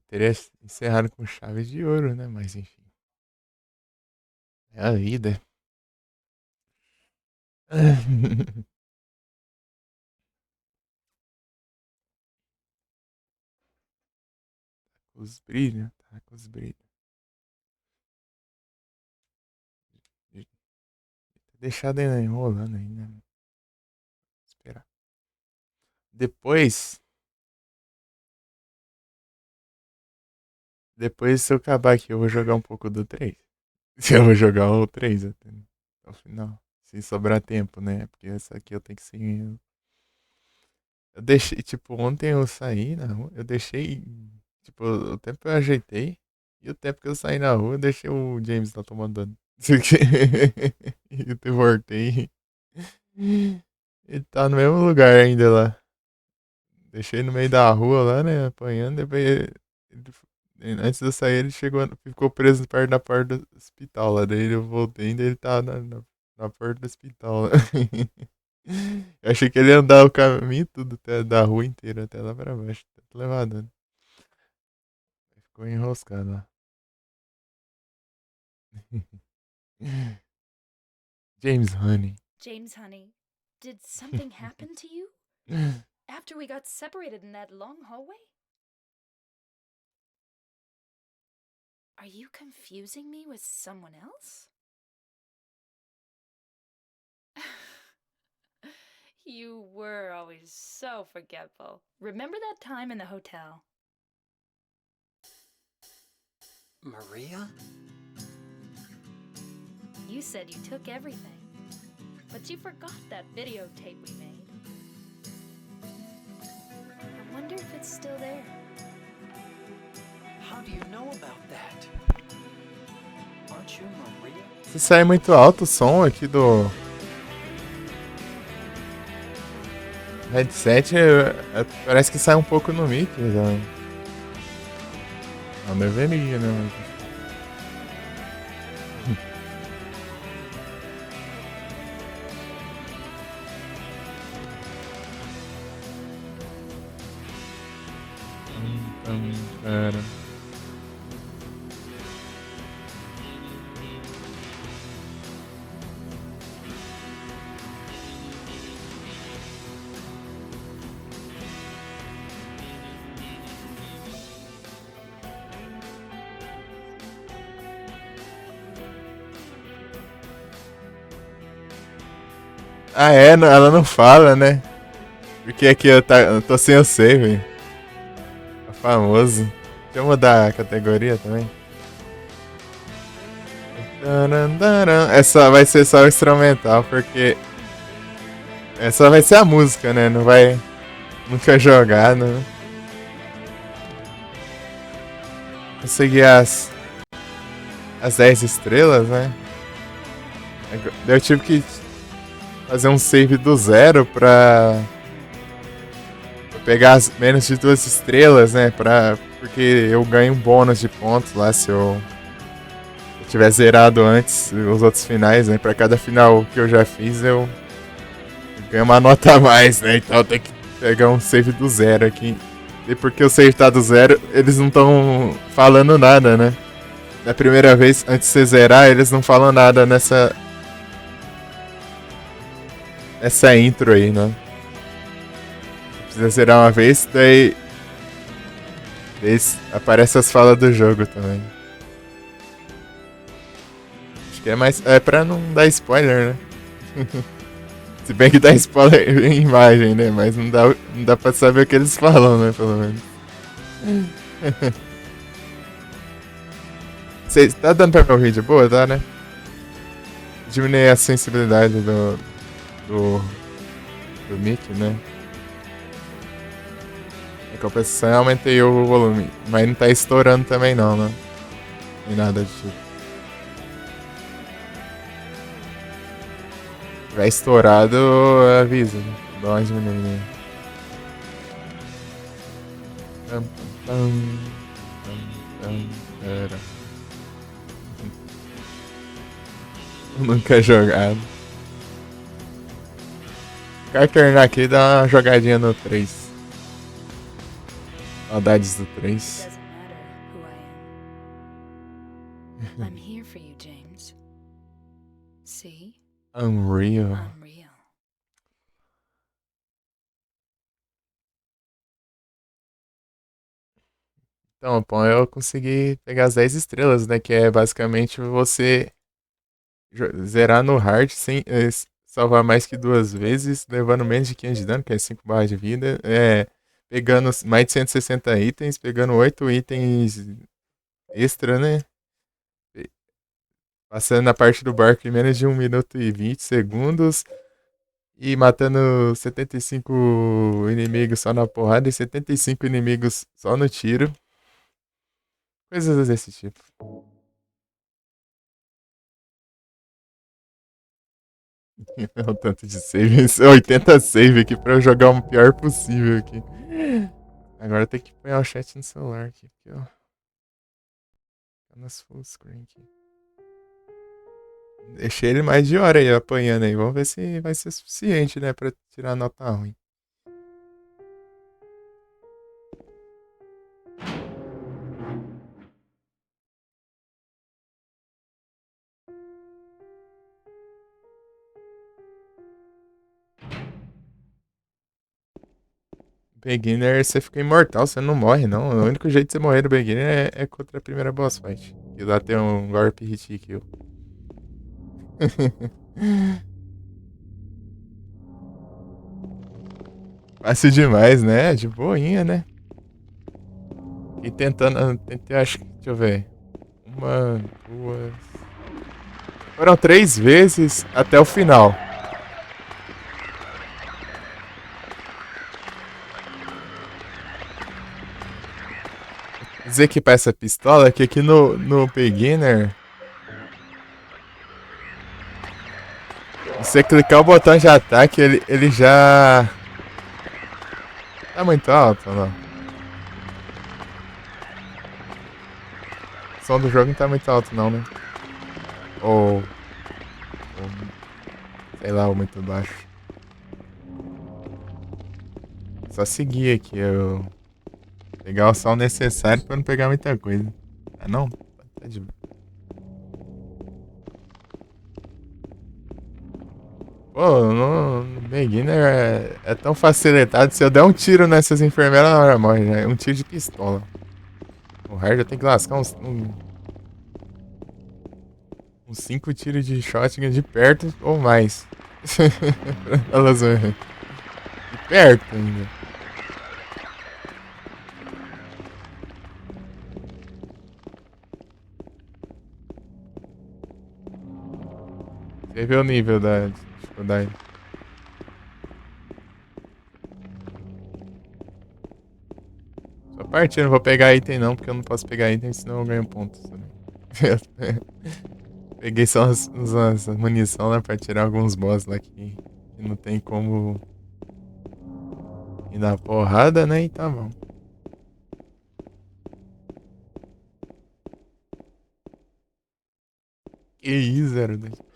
teria encerrado com chave de ouro, né? Mas enfim. É a vida. Os brilhos, tá com os brilhos. Deixado ele enrolando aí, né? Esperar. Depois, se eu acabar aqui, eu vou jogar um pouco do 3. Eu vou jogar o 3 até o final. Se sobrar tempo, né? Porque essa aqui eu tenho que seguir. Eu deixei, tipo, ontem eu saí na rua, eu deixei, tipo, o tempo eu ajeitei. E o tempo que eu saí na rua, eu deixei o James lá tomando dano. E eu voltei. Ele tá no mesmo lugar ainda lá. Deixei no meio da rua lá, né? Apanhando. Depois, antes de eu sair, ele chegou, ficou preso perto da porta do hospital lá. Daí eu voltei e ele tá na porta do hospital lá. Eu achei que ele ia andar o caminho tudo até, da rua inteira até lá pra baixo. Tá levado, né? Ficou enroscado lá. James Honey. James, honey, did something happen to you after we got separated in that long hallway? Are you confusing me with someone else? You were always so forgetful. Remember that time in the hotel? Maria? You said you took everything, but you forgot that videotape we made. I wonder if it's still there. How do you know about that? Aren't you Maria? Se sair muito alto o som aqui do headset, parece que sai um pouco no mic já. Não deveria, né? Cara. Ah, é? Ela não fala, né? Porque aqui eu tô sem o save. É famoso. Deixa eu mudar a categoria também. Essa vai ser só o instrumental, porque essa vai ser a música, né? Não vai nunca jogar, né? Consegui as 10 estrelas, né? Eu tive que fazer um save do zero pra pegar as menos de 2 estrelas, né? Porque eu ganho um bônus de pontos lá se eu tiver zerado antes os outros finais, né? Pra cada final que eu já fiz, eu ganho uma nota a mais, né? Então eu tenho que pegar um save do zero aqui. E porque o save tá do zero, eles não estão falando nada, né? Da primeira vez, antes de você zerar, eles não falam nada nessa intro aí, né? Precisa zerar uma vez, daí aparece as falas do jogo também. Acho que é mais. É pra não dar spoiler, né? Se bem que dá spoiler em imagem, né? Mas não dá pra saber o que eles falam, né? Pelo menos. Cê, tá dando pra ver o vídeo? Boa, tá, né? Diminuir a sensibilidade do mic, né? Em compensação, eu aumentei o volume. Mas não tá estourando também, não, né? Nem nada de tipo. Se tiver estourado, avisa. Dá uma diminuída. Nunca jogado. Carternar aqui dá uma jogadinha no 3. Saudades do 3. Doesn't matter. I'm here for you, James. See? Unreal. Unreal. Então, pô, eu consegui pegar as 10 estrelas, né? Que é basicamente você zerar no hard sem salvar mais que 2 vezes, levando menos de 500 de dano, que é 5 barras de vida. Pegando mais de 160 itens, pegando 8 itens extra, né? Passando na parte do barco em menos de 1 minuto e 20 segundos. E matando 75 inimigos só na porrada e 75 inimigos só no tiro. Coisas desse tipo. O tanto de save. 80 save aqui pra eu jogar o pior possível aqui. Agora tem que apanhar o chat no celular aqui. Porque, ó. Tá nas full screen aqui. Deixei ele mais de hora aí apanhando aí. Vamos ver se vai ser suficiente, né? Pra tirar a nota ruim. Beginner, você fica imortal, você não morre, não. O único jeito de você morrer no Beginner é contra a primeira boss fight. E lá tem um golpe hit kill. Fácil demais, né? De boinha, né? E tentando. Tentei, acho que. Deixa eu ver. Uma, duas. Foram 3 vezes até o final. Dizer que pra essa pistola que aqui no Beginner. Você clicar o botão de ataque, ele já. Tá muito alto ou não? O som do jogo não tá muito alto não, né? Ou sei lá, ou muito baixo. Só seguir aqui, eu pegar o som necessário pra não pegar muita coisa. Ah não? Tá de boa. Pô, no Beginner é tão facilitado. Se eu der um tiro nessas enfermeiras, na hora morre, né? Um tiro de pistola. O hard eu tenho que lascar uns 5 tiros de shotgun de perto ou mais. Elas de perto ainda. Você vê o nível da dificuldade. Só partindo, não vou pegar item não, porque eu não posso pegar item, senão eu ganho pontos também. Peguei só umas munição lá pra tirar alguns boss lá que não tem como ir na porrada, né? E tá bom. Que isso, 02.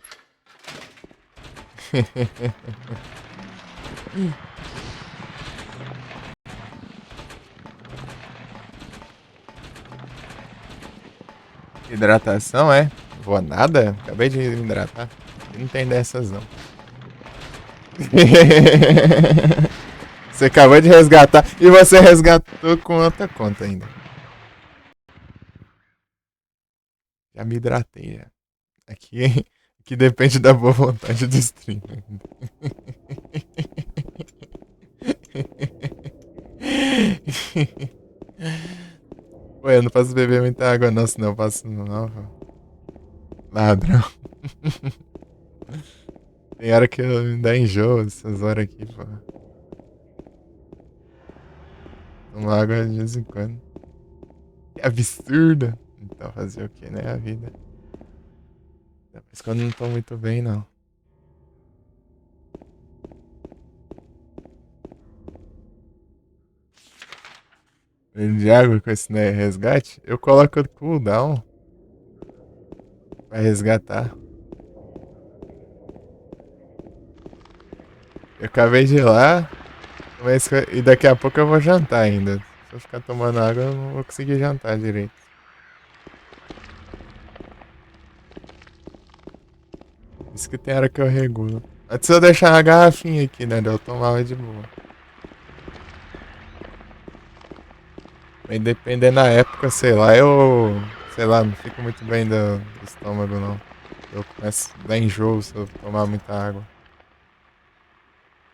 Hidratação, é? Vou nada? Acabei de me hidratar. Não tem dessas, não. Você acabou de resgatar. E você resgatou com outra conta ainda. Já me hidratei, já. Aqui depende da boa vontade do stream. Pô, eu não posso beber muita água não, senão eu passo não. Ladrão. Tem hora que eu me dá enjoo essas horas aqui, pô. Tomo água de vez em quando. Que absurdo. Então fazer o que, né? A vida. Mas quando não tô muito bem, não. De água com esse né, resgate, eu coloco o cooldown pra resgatar. Eu acabei de ir lá, mas, e daqui a pouco eu vou jantar ainda. Se eu ficar tomando água, eu não vou conseguir jantar direito. Isso que tem hora que eu regulo. Antes eu deixar uma garrafinha aqui, né? Daí eu tomava de boa. Mas dependendo da época, sei lá, sei lá, não fico muito bem do estômago, não. Eu começo a dar enjoo se eu tomar muita água.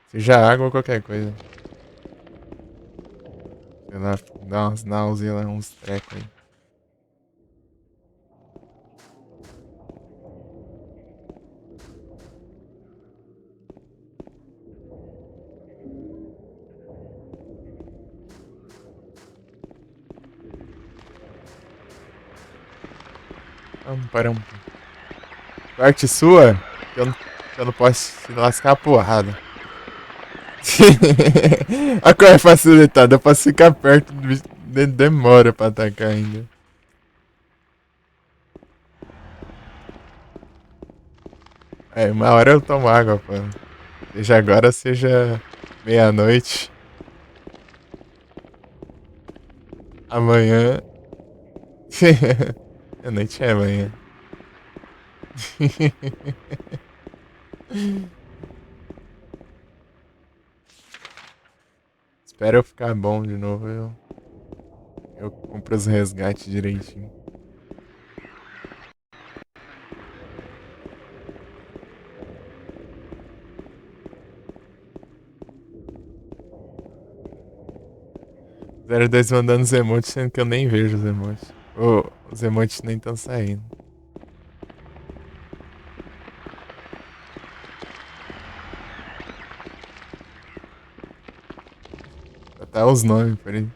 Seja água ou qualquer coisa. Sei lá, dá umas náuseas, uns trecos aí. Param. Parte sua, que eu não posso te lascar a porrada. A cor é facilitada, eu posso ficar perto do bicho. Demora pra atacar ainda. É, uma hora eu tomo água, pô. Seja agora, seja meia-noite. Amanhã. A noite é amanhã. Espero eu ficar bom de novo. Eu compro os resgates direitinho. Zero dois mandando os emotes, sendo que eu nem vejo os emotes. Os emotes nem estão saindo. Tá os nomes por aí.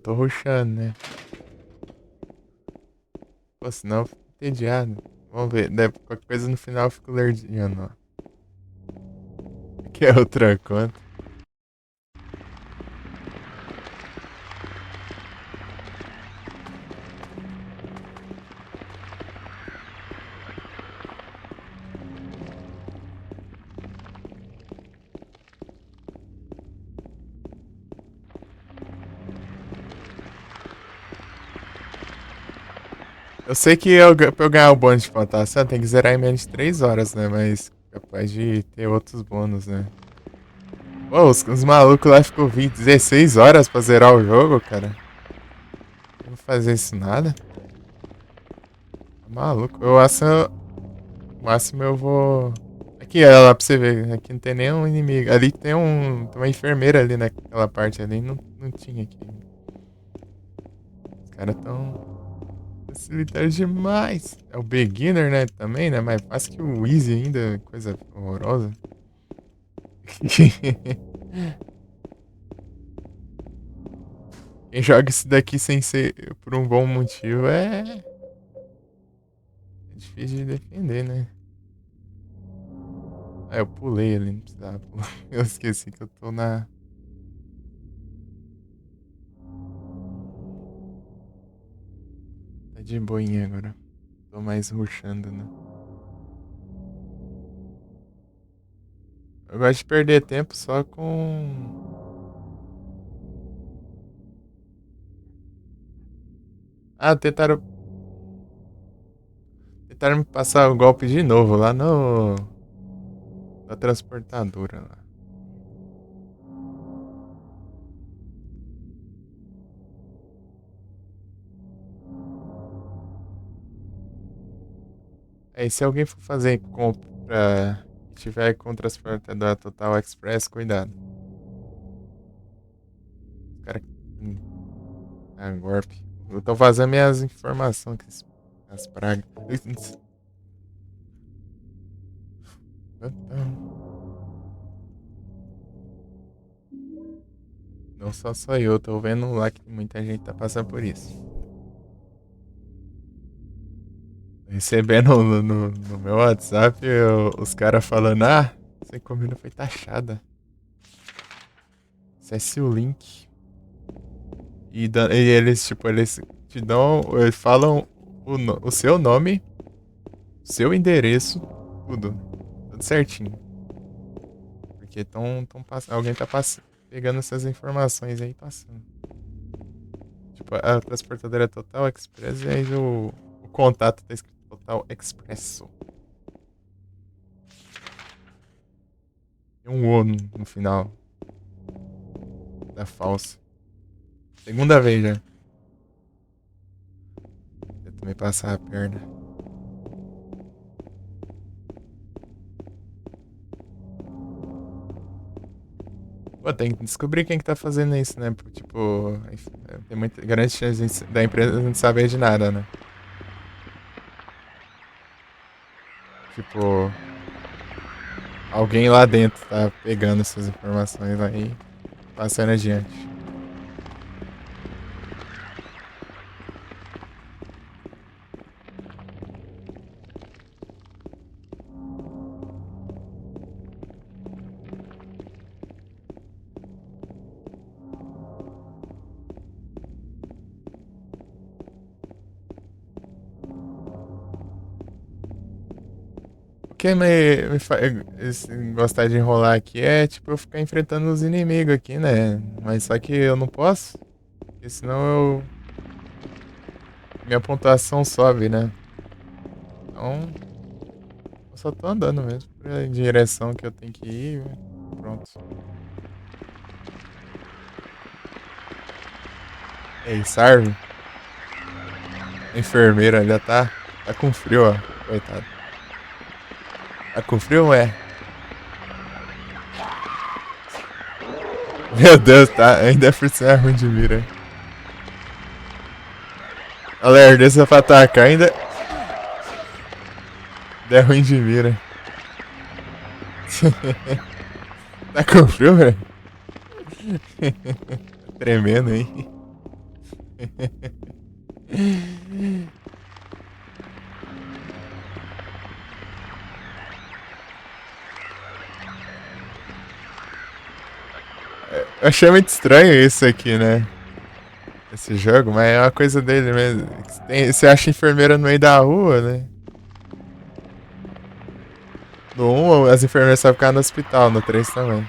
Tô rushando, né? Pô, senão eu fico entediado. Vamos ver, qualquer coisa no final eu fico lerdinho, ó. Que é outra conta. Eu sei que pra eu ganhar o bônus de pontuação tem que zerar em menos de 3 horas, né? Mas capaz de ter outros bônus, né? Pô, os malucos lá ficou 16 horas pra zerar o jogo, cara. Não vou fazer isso nada. Tá maluco. O máximo eu vou. Aqui, olha lá pra você ver. Aqui não tem nenhum inimigo. Ali tem uma enfermeira ali naquela parte ali. Não tinha aqui. Os caras tão facilitando demais. É o beginner, né? Também, né? Mais fácil que o easy ainda. Coisa horrorosa. Quem joga isso daqui sem ser por um bom motivo é difícil de defender, né? Ah, eu pulei ali, não precisava pular. Eu esqueci que eu tô na. Tá de boinha agora. Tô mais rushando, né? Eu gosto de perder tempo só com. Ah, Tentaram me passar o golpe de novo lá no. Da transportadora lá. Aí se alguém for fazer compra e tiver com transportadora Total Express, cuidado. Os caras. Golpe. Eu tô vazando minhas informações aqui. As pragas. Não só eu, tô vendo lá que muita gente tá passando por isso. Recebendo no meu WhatsApp os caras falando: ah, essa encomenda foi taxada. Acesse o link. E eles, tipo, eles te dão. Eles falam o seu nome, seu endereço Tudo. Tudo certinho. Porque alguém tá pegando essas informações aí e passando. Tipo, a transportadora é Total Express e aí o contato tá escrito Total Expresso. Tem um O no final da falsa. Segunda vez já. Eu também passar a perna. Pô, tem que descobrir quem que tá fazendo isso, né? Tipo, tem muita grande chance da empresa não saber de nada, né? Tipo, alguém lá dentro tá pegando essas informações aí e passando adiante. O que me faz gostar de enrolar aqui é, tipo, eu ficar enfrentando os inimigos aqui, né? Mas só que eu não posso, porque senão minha pontuação sobe, né? Então, eu só tô andando mesmo pra direção que eu tenho que ir. Pronto. Ei, Sarve. A enfermeira ainda tá com frio, ó. Coitado. Tá com frio, ué? Meu Deus, tá. Ainda por cima é ruim de mira. A lerdeza pra atacar ainda. É ruim de mira. Tá com frio, velho? Tremendo, hein? Eu achei muito estranho isso aqui, né? Esse jogo, mas é uma coisa dele mesmo. Você acha enfermeira no meio da rua, né? No 1, as enfermeiras só ficavam no hospital, no 3 também.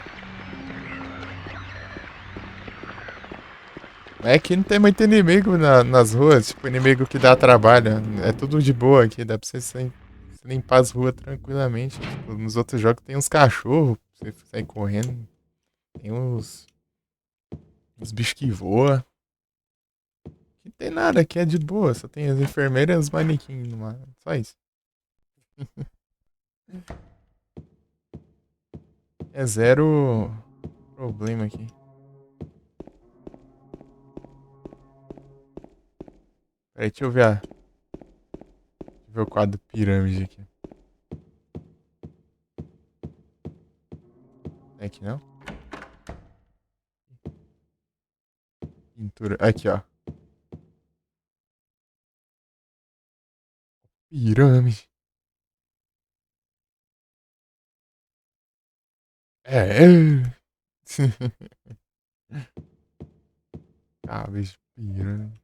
É que não tem muito inimigo nas ruas, tipo, inimigo que dá trabalho. É tudo de boa aqui, dá pra você limpar as ruas tranquilamente. Tipo, nos outros jogos tem uns cachorros, pra você sair correndo. Tem uns bichos que voam. Não tem nada aqui, é de boa, só tem as enfermeiras e os manequins, só isso. É zero problema aqui. Peraí, deixa eu ver o quadro pirâmide aqui. É aqui não? Pintura. Aqui, ó. Pirâmide. É. Cabeça de pirâmide.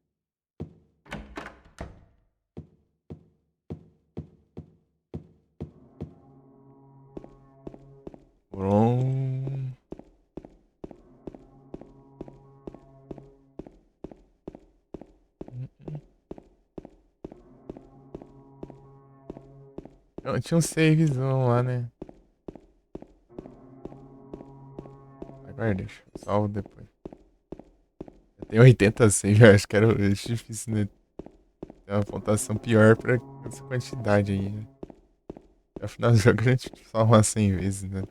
Brom. Não, tinha um savezão lá, né? Agora deixa. Eu salvo depois. Eu tenho 80 save, eu acho que era difícil, né? Ter uma pontuação pior pra essa quantidade aí, né? No final do jogo a gente salva umas 100 vezes, né?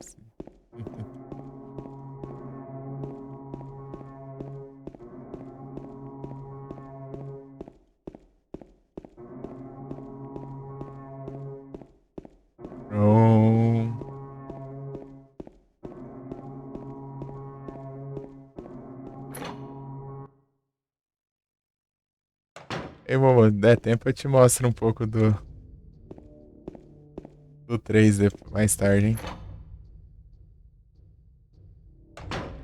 Brom. Ei, Momo, der tempo eu te mostro um pouco do 3 mais tarde, hein?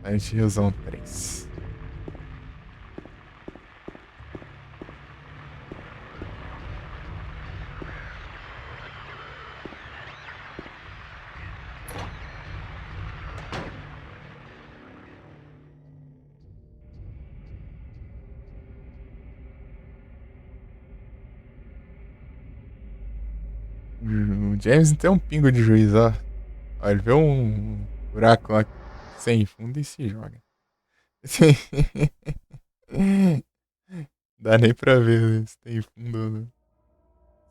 Silent Hillzão 3. O James não tem um pingo de juízo, ó. Ó, ele vê um buraco lá sem fundo e se joga. Dá nem pra ver se tem fundo ou não.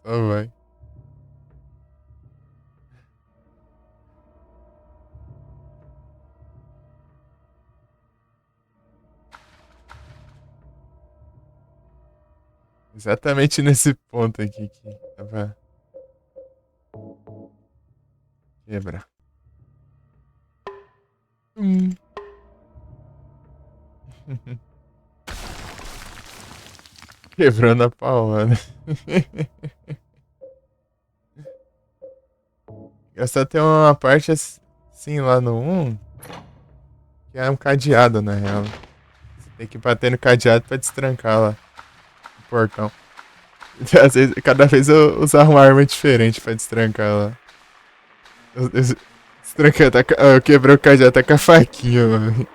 Só vai. Exatamente nesse ponto aqui que dá pra quebrar. Hum. Quebrando a paulada. Essa tem uma parte assim lá no 1 que é um cadeado na real. Você tem que bater no cadeado pra destrancar lá o portão. Às vezes, cada vez eu usava uma arma diferente pra destrancar lá. Destrancar, eu quebrei o cadeado até com a faquinha, mano.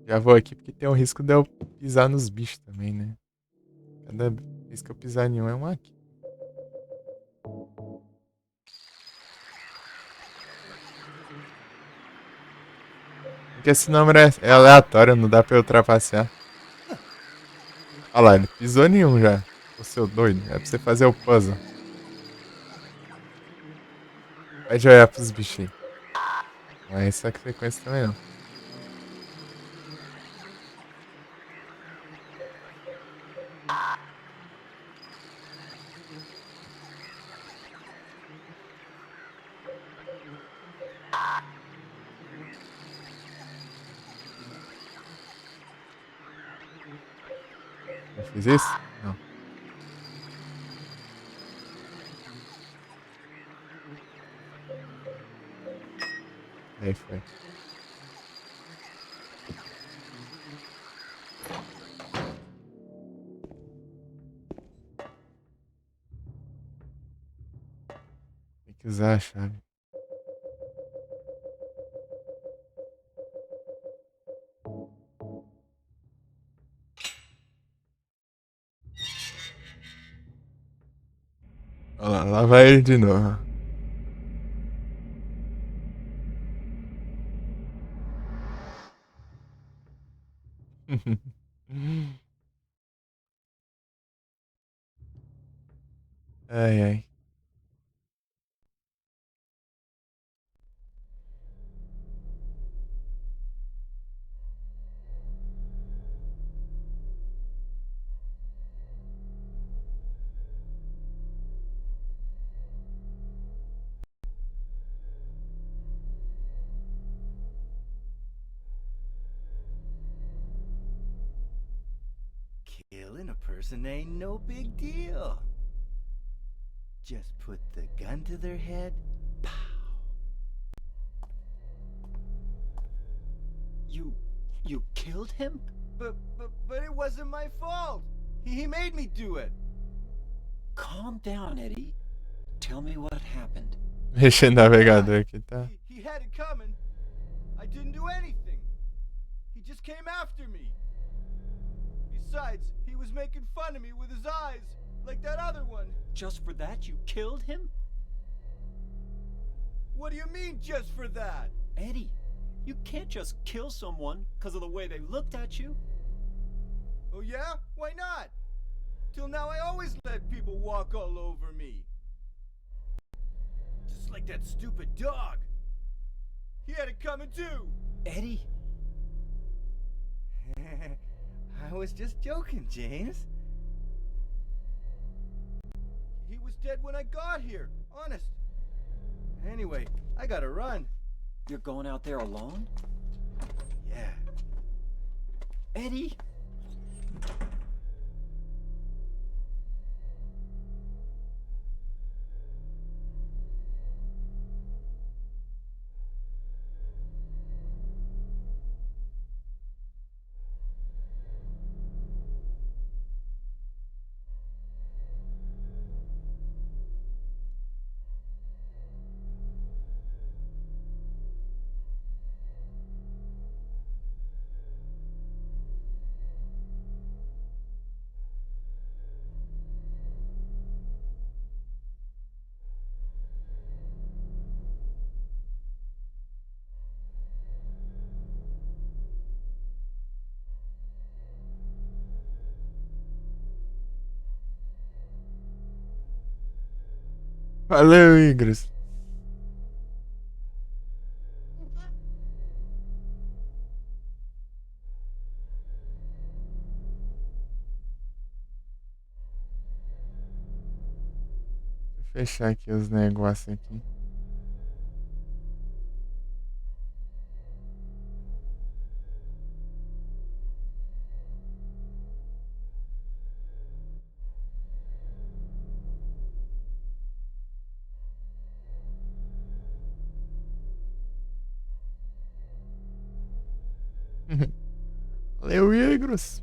Já vou aqui porque tem o risco de eu pisar nos bichos também, né? Cada vez que eu pisar em um é um aqui. Porque esse número é aleatório, não dá pra eu trapacear. Olha lá, ele pisou em um já. Ô seu doido, é pra você fazer o puzzle. Pede olhar pros bichos aí. Não é essa sequência também não. Já fiz isso? Não. Aí foi. Tem que usar a chave. Olha lá vai ele de novo. Ai, ai. Killing a person ain't no big deal. Just put the gun to their head. Pow. You killed him? But it wasn't my fault. He made me do it. Calm down, Eddie. Tell me what happened. Mexer no navegador aqui, tá? He had it coming. I didn't do anything. He just came after me. Besides, he was making fun of me with his eyes, like that other one. Just for that, you killed him? What do you mean, just for that? Eddie, you can't just kill someone because of the way they looked at you. Oh yeah? Why not? Till now I always let people walk all over me. Just like that stupid dog. He had it coming too. Eddie? I was just joking, James. He was dead when I got here, honest. Anyway, I gotta run. You're going out there alone? Yeah. Eddie? Valeu, Igros. Deixa eu fechar aqui os negócios aqui. Valeu, Igros.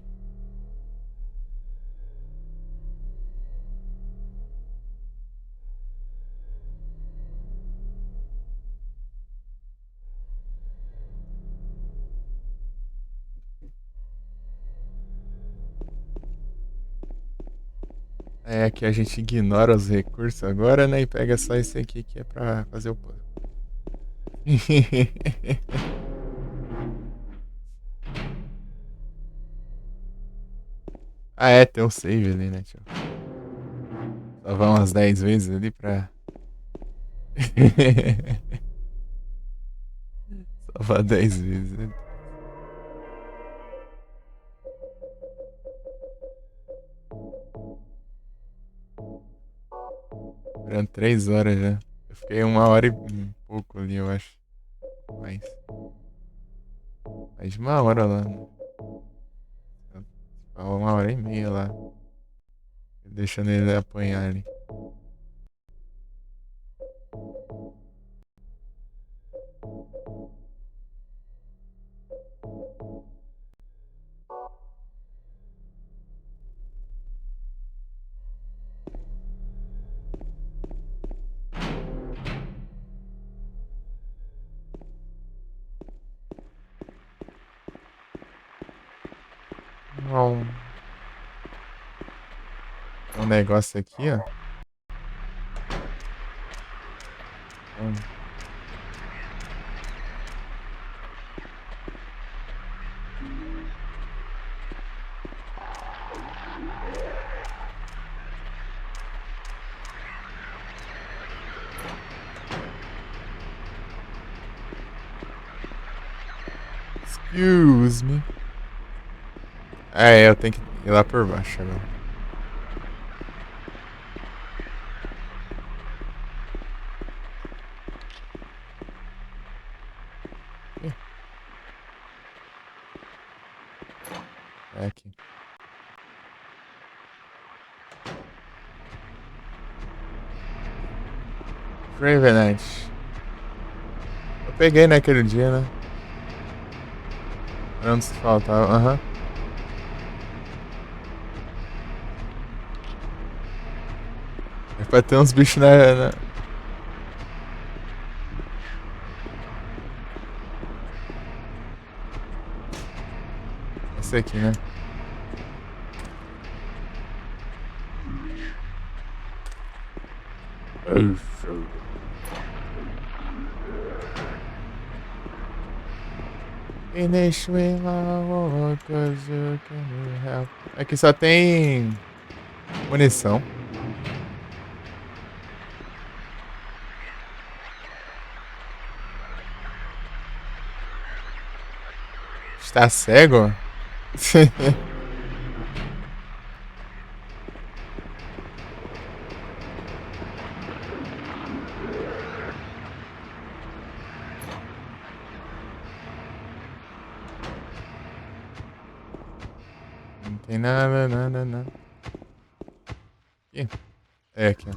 É, aqui a gente ignora os recursos agora, né? E pega só esse aqui que é pra fazer o puzzle. Ah, é, tem um save ali, né, tio? Só vai umas 10 vezes ali pra. Só vai 10 vezes, né? Durante 3 horas já. Eu fiquei 1 hora e pouco ali, eu acho. Mais. Mais de 1 hora lá. Ficava 1 hora e meia lá. Deixando ele apanhar ali. Ó, um negócio aqui, ó. Excuse me. É, eu tenho que ir lá por baixo agora. É aqui. Revenant. Eu peguei naquele dia, né? Antes faltava, aham. É pra ter uns bichos na. Esse aqui, né? Finish with my work, 'cause you can help. Aqui só tem munição. Está cego? Não tem nada, nada, nada. Aqui. É aqui, ó.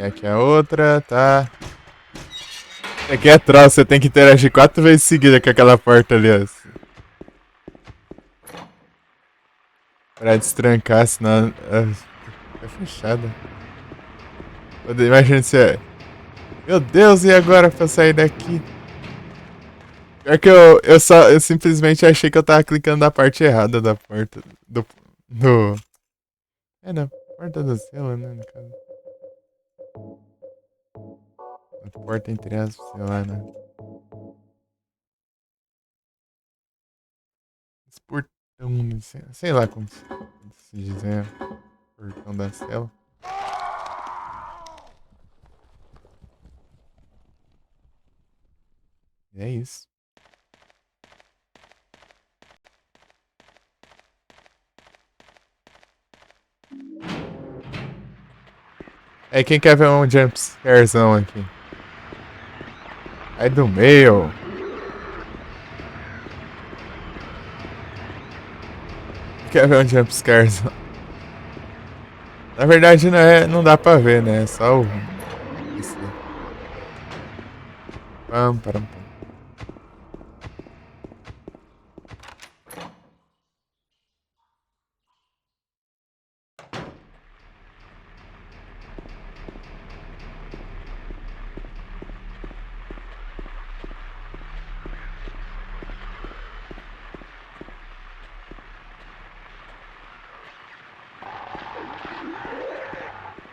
Aqui é a outra, tá. Aqui é troço, você tem que interagir 4 vezes seguida com aquela porta ali, ó. Pra destrancar, senão. Fica fechada. Imagina se é. Meu Deus, e agora pra sair daqui? Pior que eu simplesmente achei que eu tava clicando na parte errada da porta. Do. É, na porta do selo, né? No caso. A porta entre as, sei lá, né? Esse portão, sei lá como se dizer. Portão da cela. É isso. É, quem quer ver um jumpscarezão aqui? Aí do meio. Quer ver um jumpscarezão? Na verdade não dá pra ver, né? É só o... Isso daí. Pam, param, pam.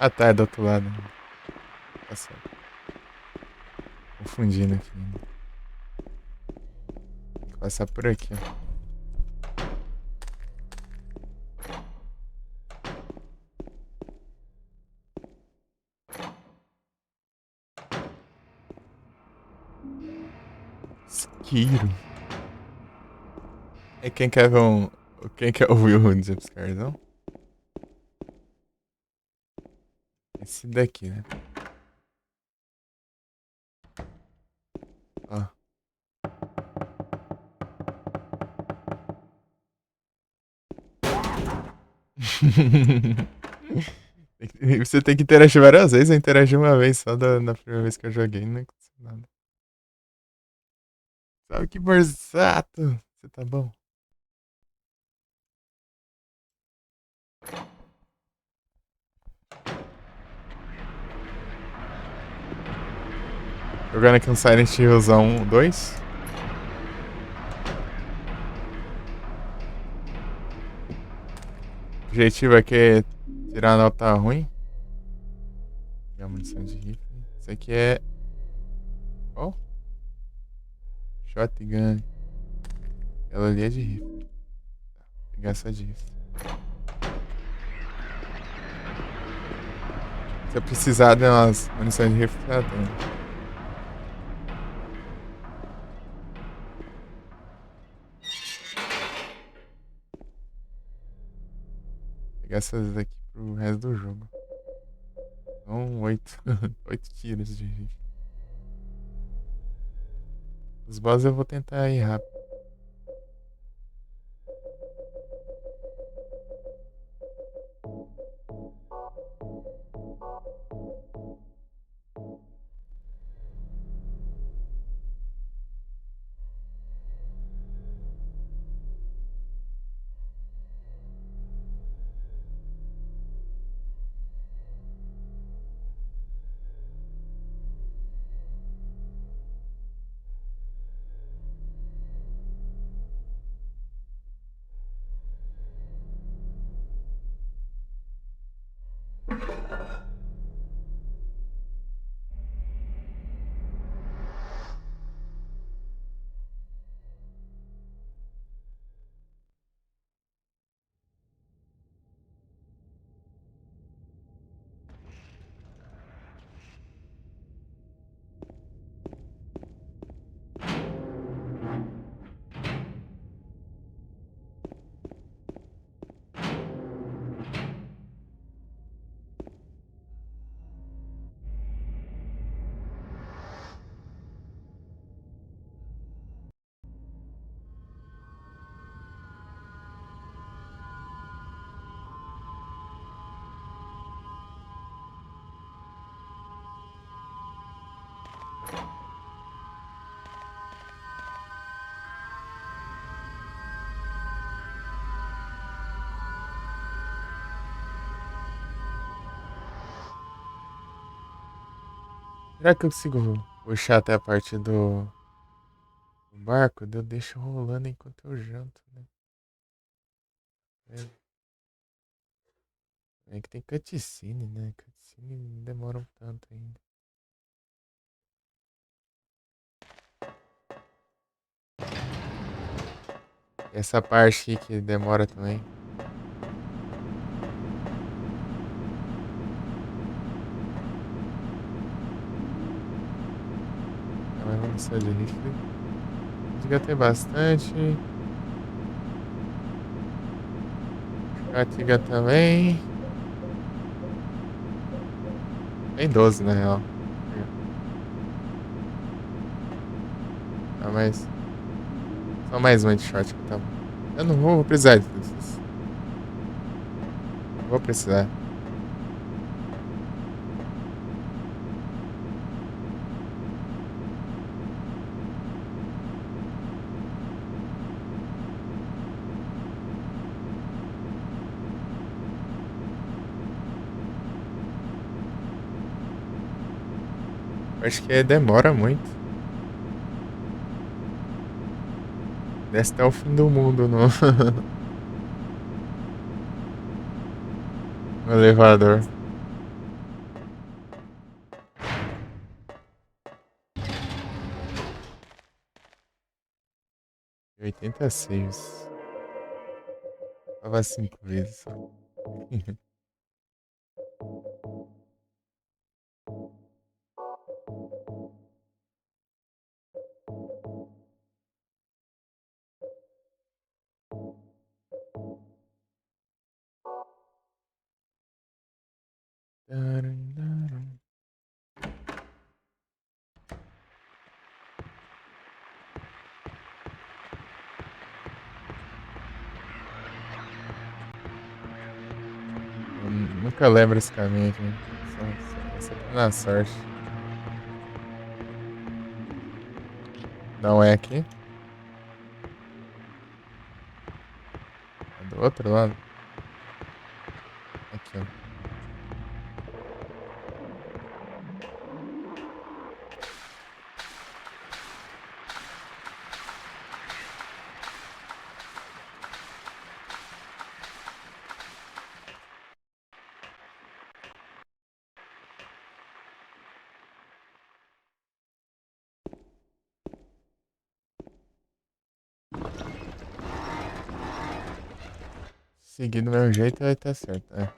Ah tá, é do outro lado. Tá certo. Confundindo aqui. Tem que passar por aqui, ó. Esquiro. É quem quer ver um... Quem quer ouvir um jumpscarezão? Esse daqui, né? Ó. Você tem que interagir várias vezes. Eu interagi uma vez só na primeira vez que eu joguei. Não aconteceu nada. Sabe que borsato. Você tá bom? Jogando aqui um Silent Hillzão 2. O objetivo aqui é tirar a nota ruim. Pegar munição de rifle. Isso aqui é... Qual? Shotgun. Ela ali é de rifle. Tá, vou pegar essa de rifle. Se eu precisar de umas munições de rifle, já tem. Pegar essas daqui pro resto do jogo. São 8. 8 tiros de rifle. Os boss eu vou tentar ir rápido. Será que eu consigo puxar até a parte do barco? Eu deixo rolando enquanto eu janto, né? É que tem cutscene, né? Cutscene demora um tanto ainda. Essa parte aqui que demora também. Mas vamos Nossa, de rifle. Devia ter bastante. Shotgun também. Tem 12 na real. Ah, mas. Só mais uma de shotgun, tá bom. Eu não vou precisar disso. Vou precisar. Acho que demora muito. Desce até o fim do mundo no, no elevador. E 86. Tava 5 vezes só. Eu nunca lembro esse caminho aqui. É sempre na sorte. Não é aqui? É do outro lado? Aqui, ó. Seguir do mesmo jeito vai estar certo. É.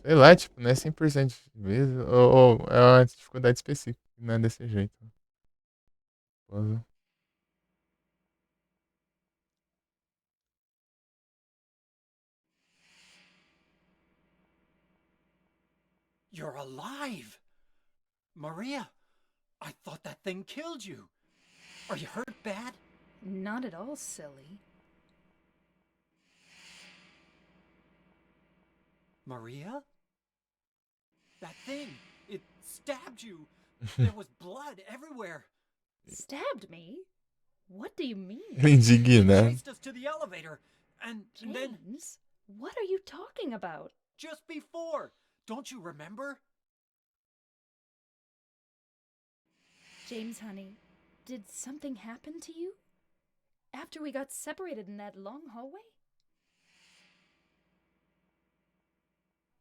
Sei lá, tipo, não é 100% de vezes. Ou é uma dificuldade específica. Não é desse jeito. Puzzle. You're alive! Maria, I thought that thing killed you. Are you hurt bad? Not at all, silly. Maria? That thing, it stabbed you. There was blood everywhere. Stabbed me? What do you mean? Indigna. Chased us to the elevator, and then James, what are you talking about? just before, don't you remember? James, honey, did something happen to you? After we got separated in that long hallway?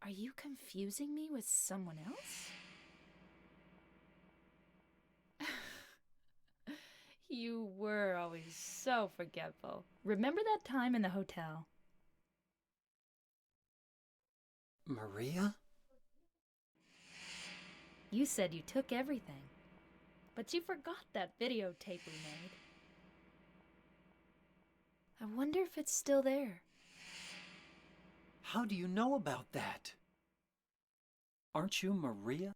Are you confusing me with someone else? You were always so forgetful. Remember that time in the hotel? Maria? You said you took everything, but you forgot that videotape we made. I wonder if it's still there. How do you know about that? Aren't you Maria?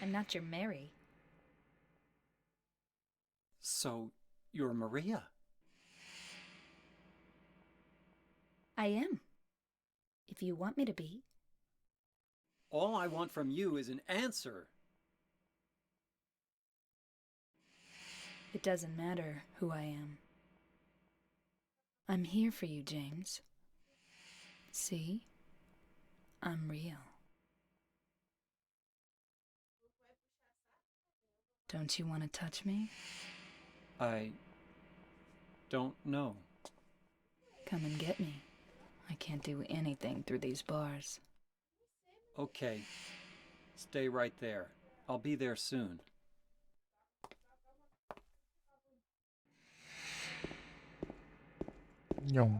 I'm not your Mary. So, you're Maria? I am. If you want me to be. All I want from you is an answer. It doesn't matter who I am. I'm here for you, James. See? I'm real. Don't you want to touch me? I don't know. Come and get me. I can't do anything through these bars. Okay. Stay right there. I'll be there soon. Nhom.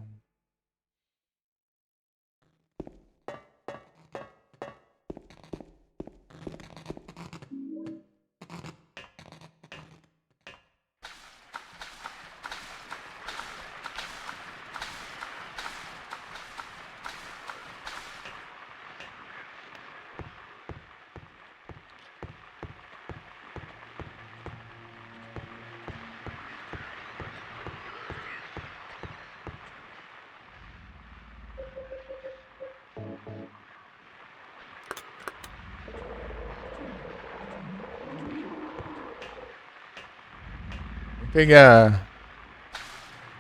pegar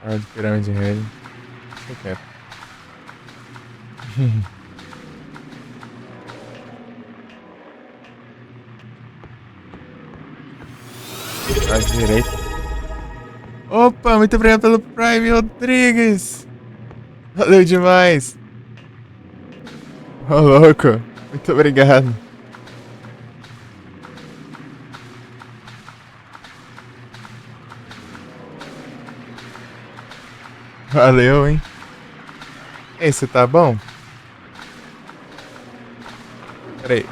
a arma de pirâmide nele. Deixa quieto. À direita. Opa, muito obrigado pelo Prime, Rodrigues. Valeu demais. Ô, louco. Muito obrigado. Valeu, hein. Ei, você tá bom? Pera aí.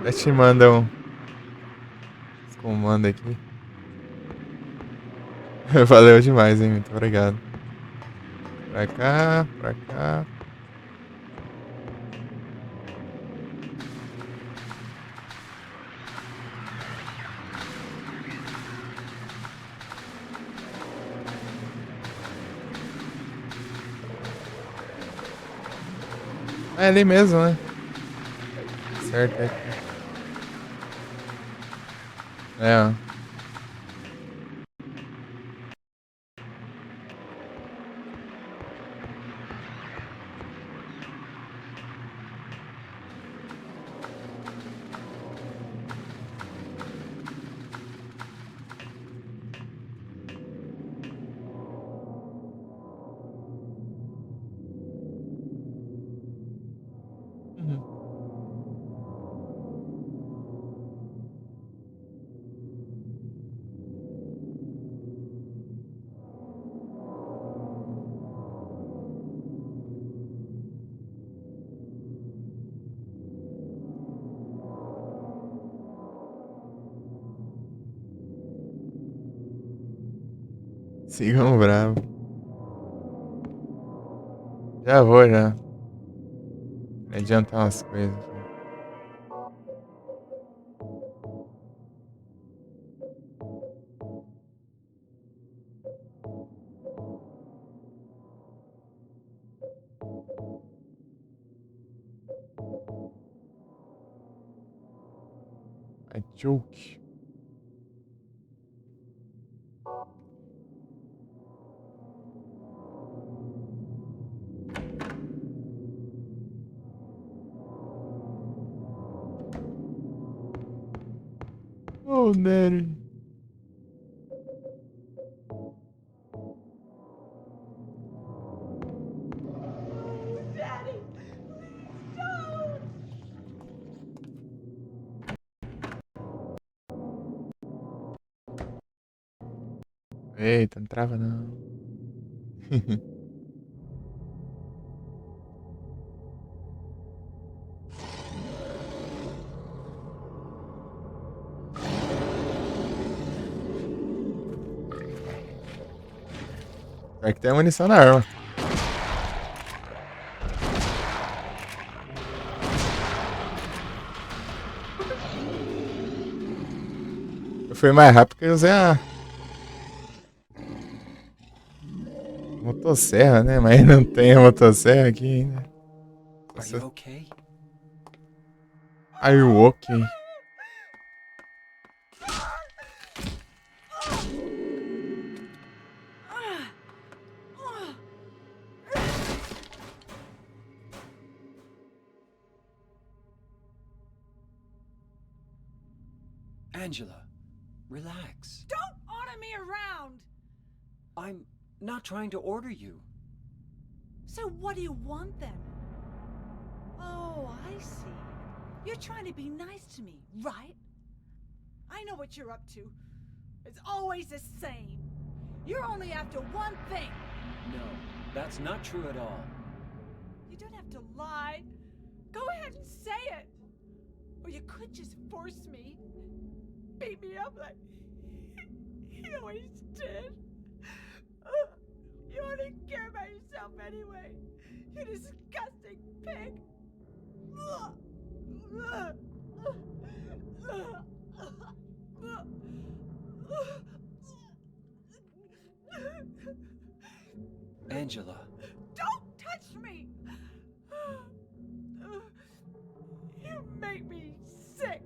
Já te manda um comando aqui. Valeu demais, hein. Muito obrigado. Pra cá, pra cá. É ali mesmo, né? Certo, é aqui. É, ó. Uhum. Sigam bravo. Já vou, já. Vou adiantar umas coisas aqui. A joke. Oh, Nery. Daddy, please don't! Eita, não trava não. Será que tem munição na arma? Eu fui mais rápido que eu usei a motosserra, né? Mas não tem a motosserra aqui ainda. Are Nossa, you okay? are you okay? Angela, relax. Don't order me around! I'm not trying to order you. So what do you want then? Oh, I see. You're trying to be nice to me, right? I know what you're up to. It's always the same. You're only after one thing. No, that's not true at all. You don't have to lie. Go ahead and say it. Or you could just force me. Beat me up like you always did. You only care about yourself anyway. You disgusting pig. Angela, Don't touch me! You make me sick.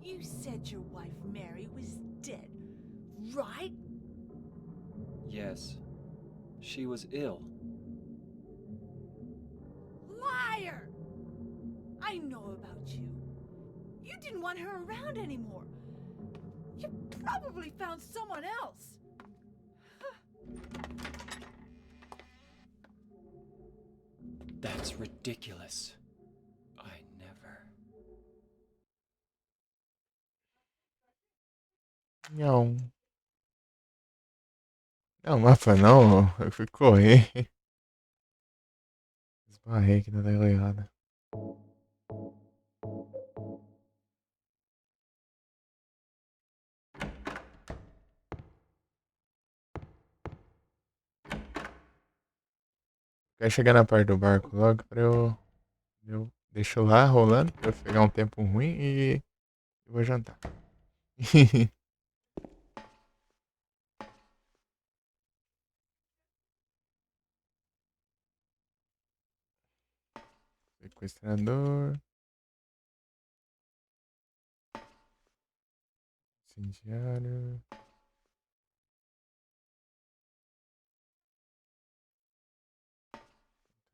You said your wife Mary was dead, right? Yes. She was ill. Liar! I know about you. You didn't want her around anymore. You probably found someone else. That's ridiculous. I never. Não. Não, mapa não. Eu fui correr. Esbarrei aqui na tela errada. Quer chegar na parte do barco logo pra eu deixo lá rolando pra eu pegar um tempo ruim e eu vou jantar. Sequestrador. Incendiário.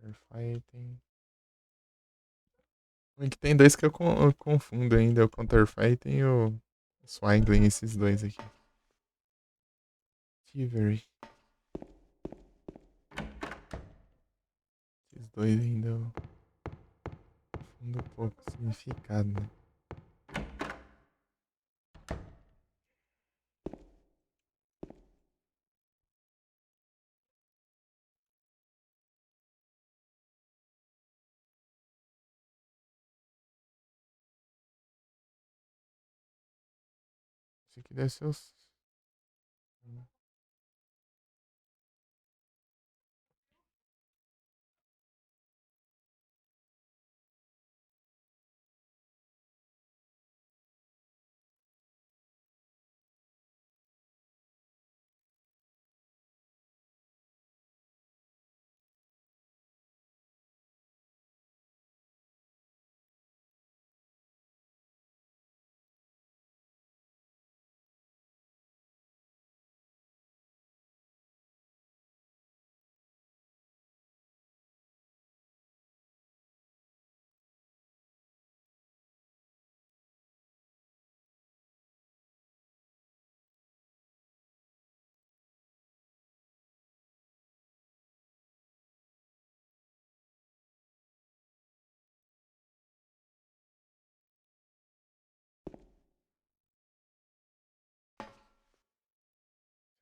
Counterfighting. É que tem dois que eu confundo ainda. O Counterfighting e o Swangling, esses dois aqui. Thievery. Esses dois ainda eu confundo um pouco o significado, né? Esse aqui deve ser os...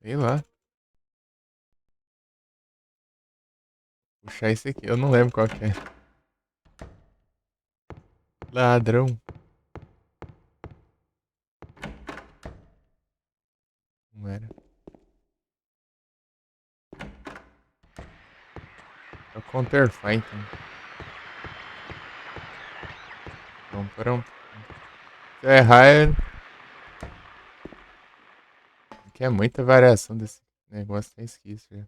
Sei lá. Puxar esse aqui. Eu não lembro qual que é. Ladrão. Não era. É o Counterfighting. Não, pronto. Se eu errar, que é muita variação desse negócio, até esqueço já.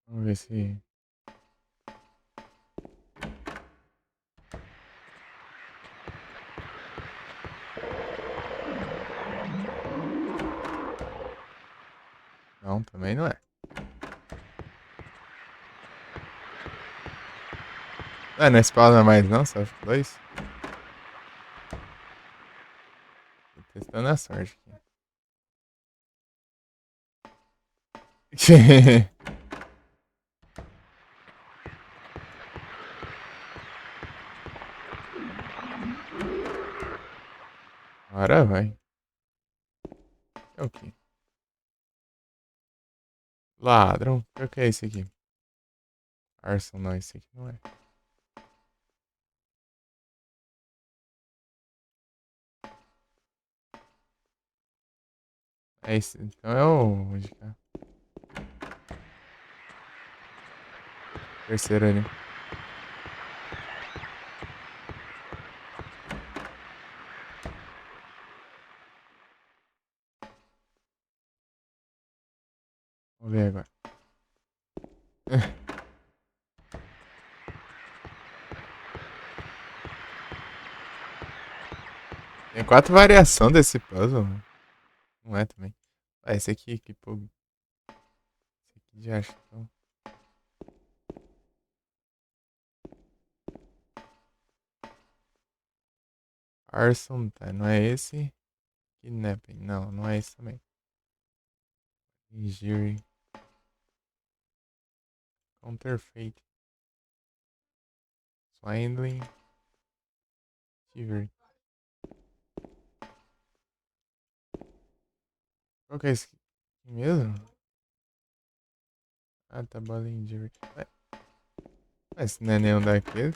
Vamos ver se... Não, também não é. Ah, não spawna mais não, só dois? Tô testando a sorte aqui. Agora vai. É o quê? Ladrão. O que é esse aqui? Arson, não, esse aqui não é. É esse, então é o... Onde que é? Terceiro ali. Tem 4 variações desse puzzle, mano. Não é também. Ah, esse aqui, que pô. Esse aqui já acho. Então. Arson, tá? Não é esse. Kidnapping. Não, não é esse também. Injury. Counterfeit. Swindling. Thievery. Qual que é esse aqui mesmo? Ah, tá. Body Injury. Mas não é nenhum daqueles.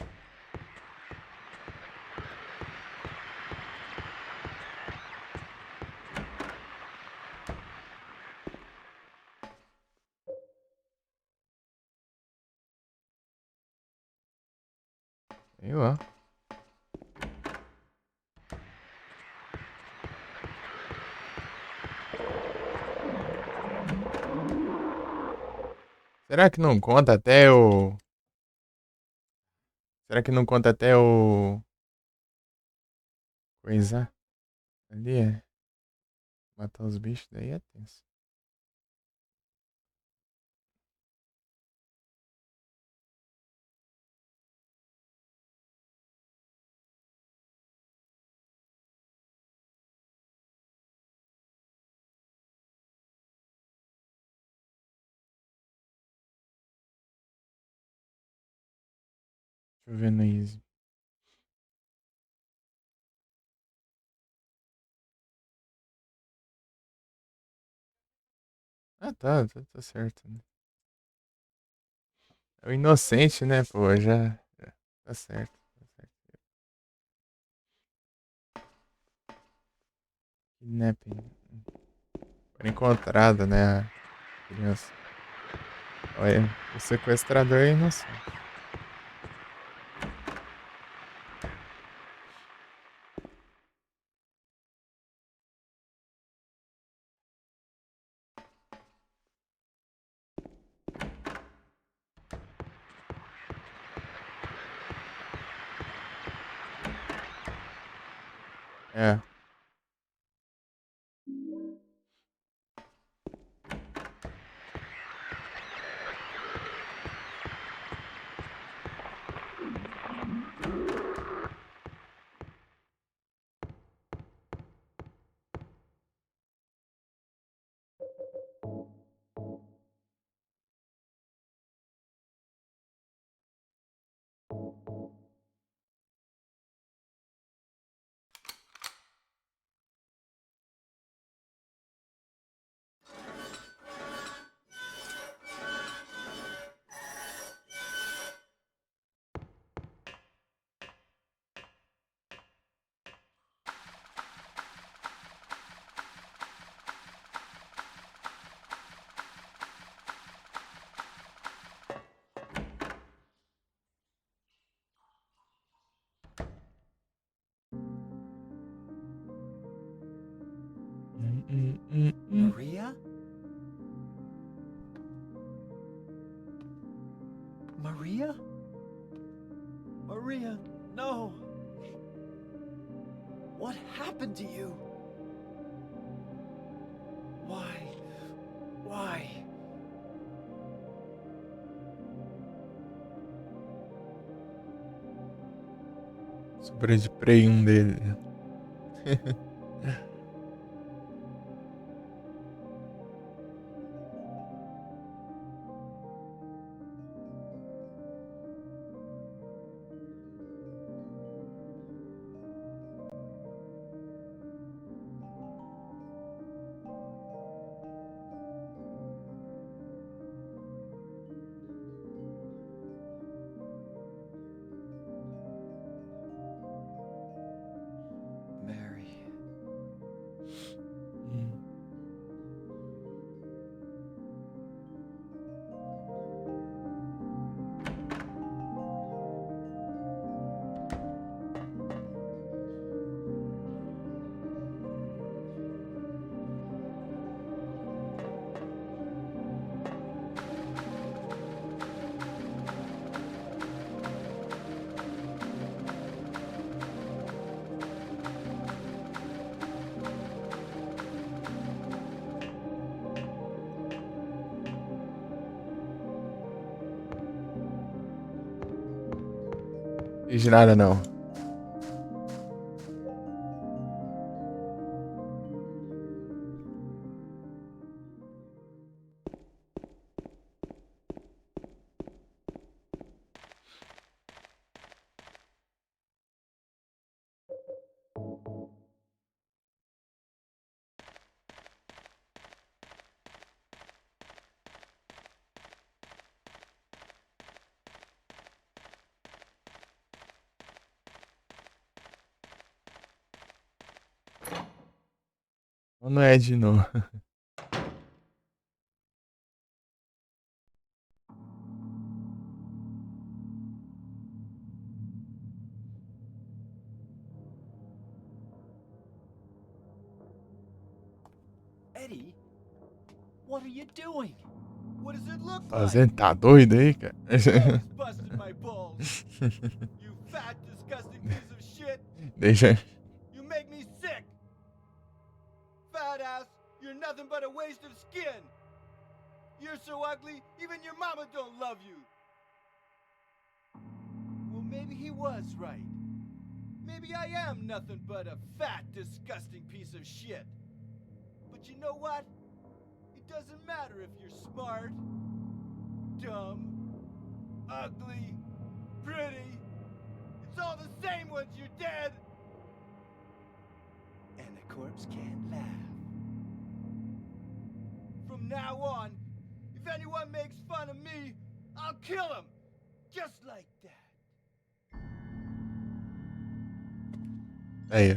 Sei lá. Será que não conta até o. Será que não conta até o. Coisa? Ali é. Matar os bichos, daí é tenso. Deixa eu ver no Easy. Ah, tá certo, né? É o inocente, né, pô? Já. Tá certo, tá certo. Kidnapping. Foi encontrada, né, a criança. Olha, o sequestrador é inocente. É. Maria? Maria? Maria, no! What happened to you? Why? Why? Sobrou de Prey um dele. Mary. Fiz nada não. Não é de novo. Eddie, what are you doing? What does it look like? Fazendo, tá doido aí, cara? Always busting my balls. You fat, disgusting piece of shit. Deixa. You make me sick. Fat ass, you're nothing but a waste of skin. You're so ugly, even your mama don't love you. Well, maybe he was right. Maybe I am nothing but a fat, disgusting piece of shit. But you know what? It doesn't matter if you're smart, dumb, ugly, pretty. It's all the same once you're dead. And the corpse can't laugh. From now on, if anyone makes fun of me, I'll kill him. Just like that. Aí,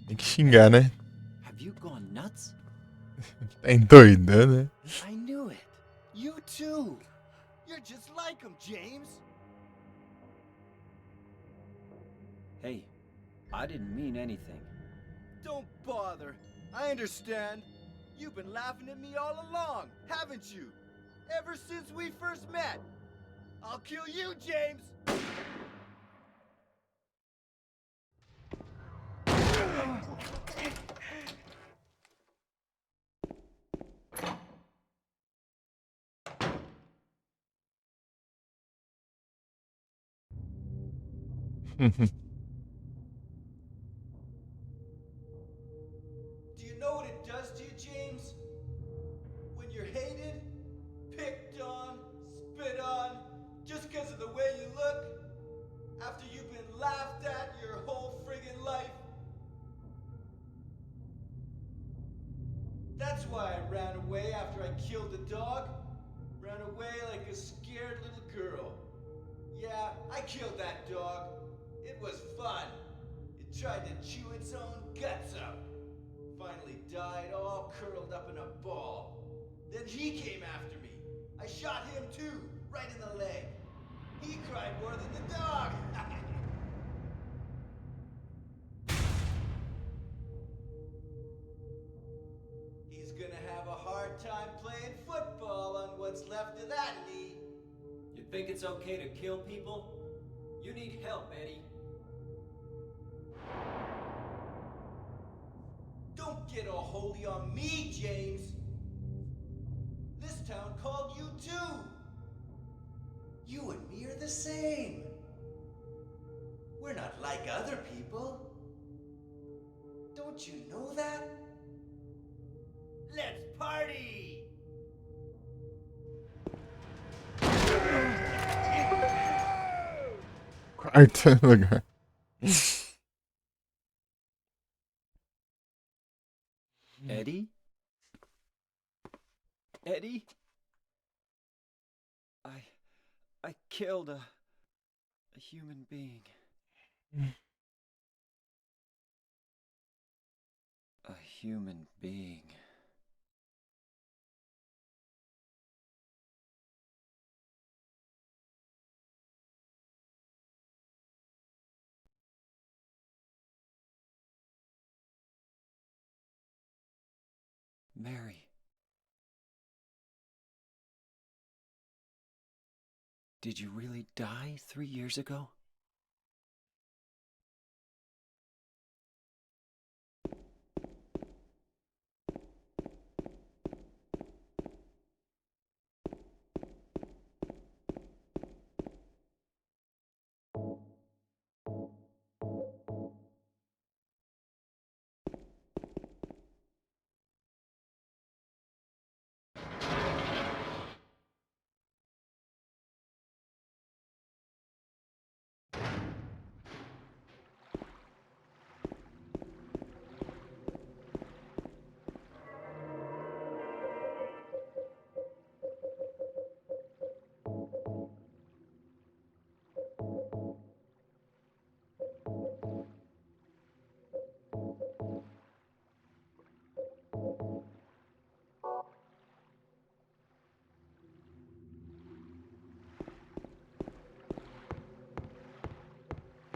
tem que xingar, né? Have you gone nuts? Tá endoidando, né? I knew it. You too. You're just like him, James. Hey, I didn't mean anything. Don't bother. I understand. You've been laughing at me all along, haven't you? Ever since we first met. I'll kill you, James! Do you know what it does to you, James? When you're hated, picked on, spit on, just because of the way you look, after you've been laughed at your whole friggin' life. That's why I ran away after I killed the dog. Ran away like a scared little girl. Yeah, I killed that dog. It was fun. It tried to chew its own guts out. Finally died all curled up in a ball. Then he came after me. I shot him too, right in the leg. He cried more than the dog. He's gonna have a hard time playing football on what's left of that knee. You think it's okay to kill people? You need help, Eddie. Don't get all holy on me, James. This town called you too. You and me are the same. We're not like other people. Don't you know that? Let's party! Quarto lugar. Eddie? Eddie? I killed a human being. A human being. Mary. Did you really die 3 years ago?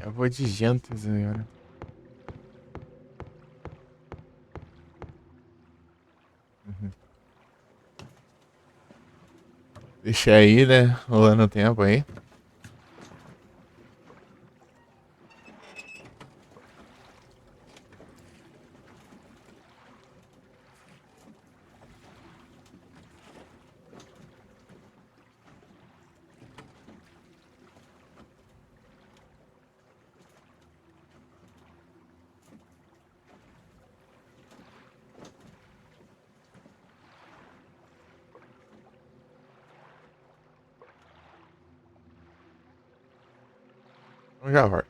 Eu vou de jantas agora. Uhum. Deixa aí, né? Rolando o tempo aí. Então já vai.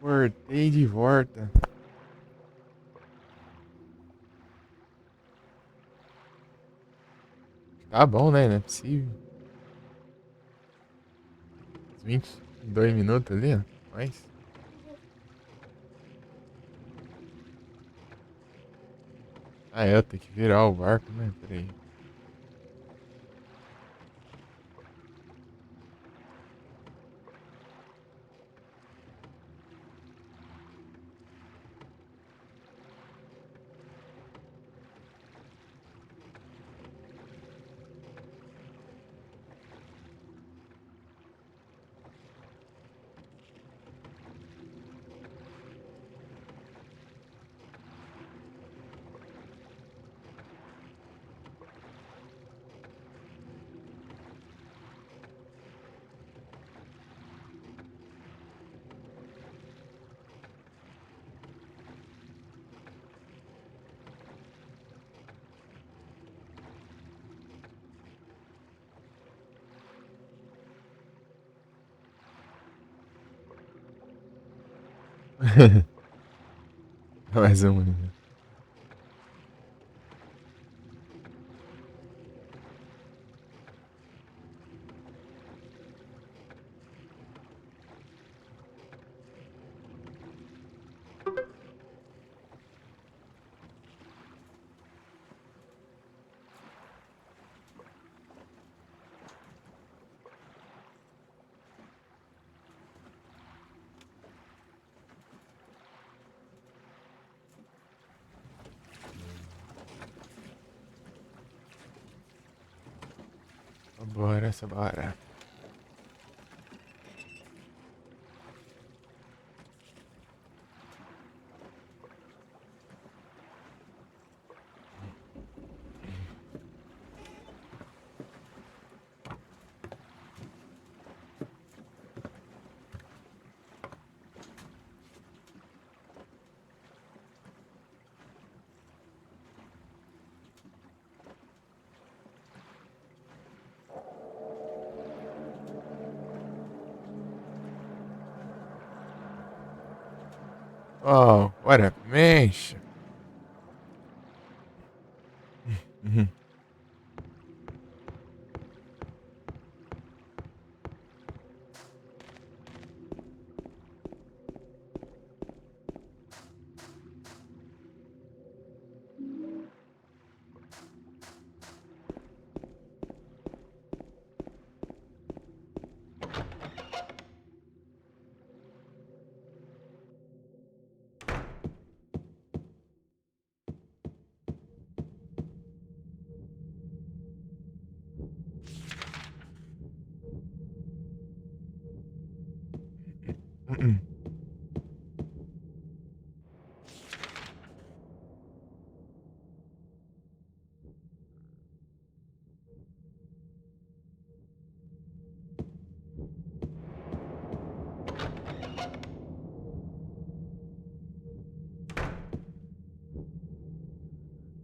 Teleportei de volta. Tá bom, né? Não é possível. 22 minutos ali, ó. Mas. Ah, é, eu tenho que virar o barco, né? Peraí. Mais um. Né? Bora, bora. Oh, what a mesh.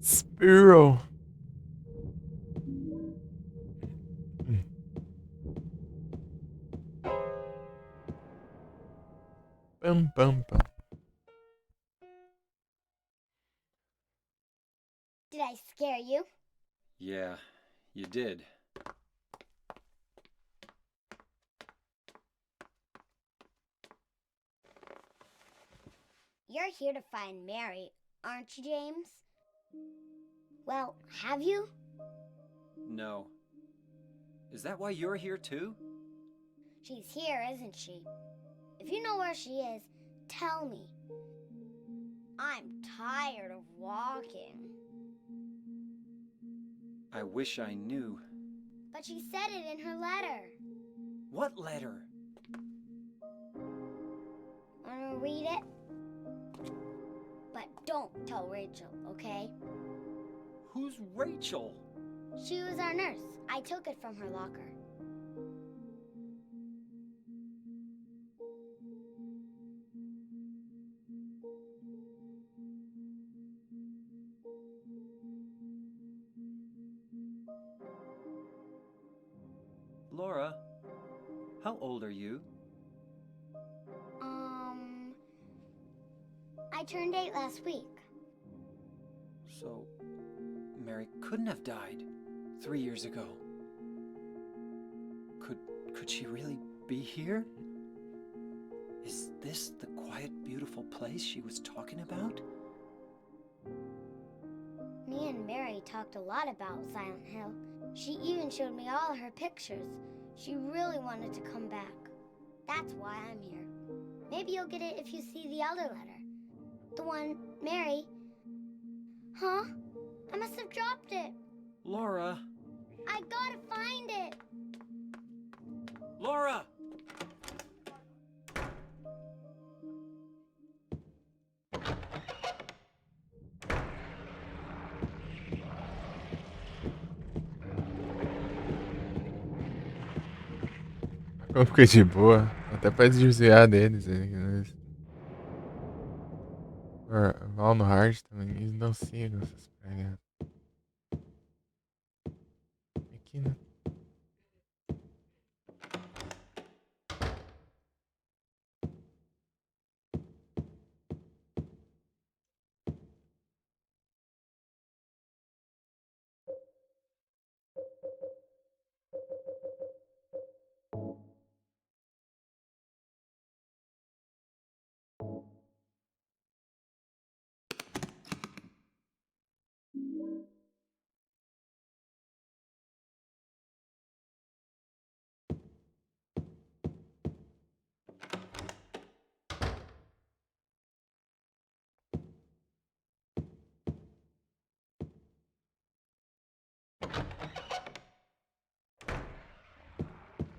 Spiro. Pam, pam, pam. Did I scare you? Yeah, you did. You're here to find Mary, aren't you, James? Well, have you? No. Is that why you're here too? She's here, isn't she? If you know where she is, tell me. I'm tired of walking. I wish I knew. But she said it in her letter. What letter? Wanna read it? But don't tell Rachel, okay? Who's Rachel? She was our nurse. I took it from her locker. Laura, how old are you? I turned 8 last week. So, Mary couldn't have died 3 years ago. Could she really be here? Is this the quiet, beautiful place she was talking about? Me and Mary talked a lot about Silent Hill. She even showed me all her pictures. She really wanted to come back. That's why I'm here. Maybe you'll get it if you see the other letter. The one Mary... Huh? I must have dropped it. Laura! I gotta find it. Laura! Como fica de boa, até pra desviar deles. Eles vão no hard também, eles não sigam essas pragas. Aqui, né?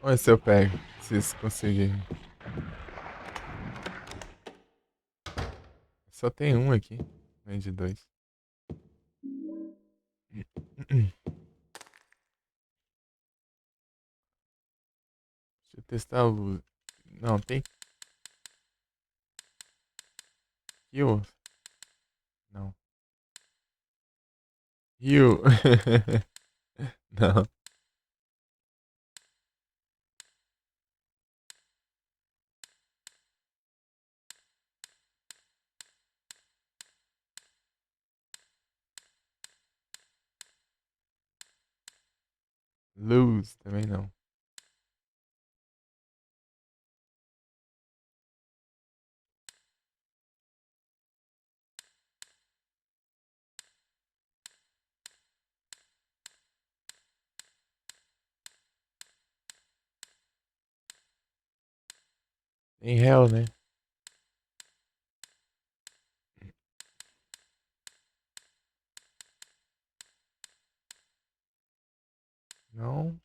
Vamos ver se eu pego, se isso conseguir. Só tem um aqui, nem de dois. Deixa eu testar a luz. Não, tem. Rio? Não. Rio? Não. Luz também não. Tem Hell, né? Não.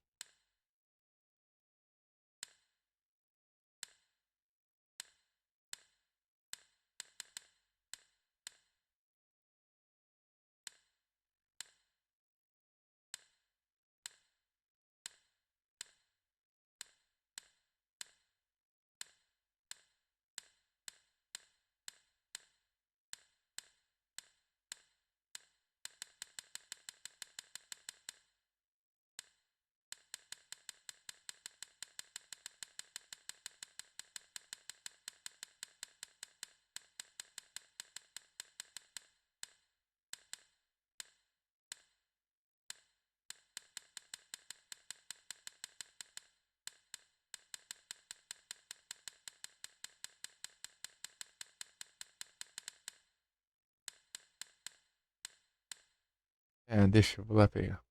É, deixa eu vou lá pegar.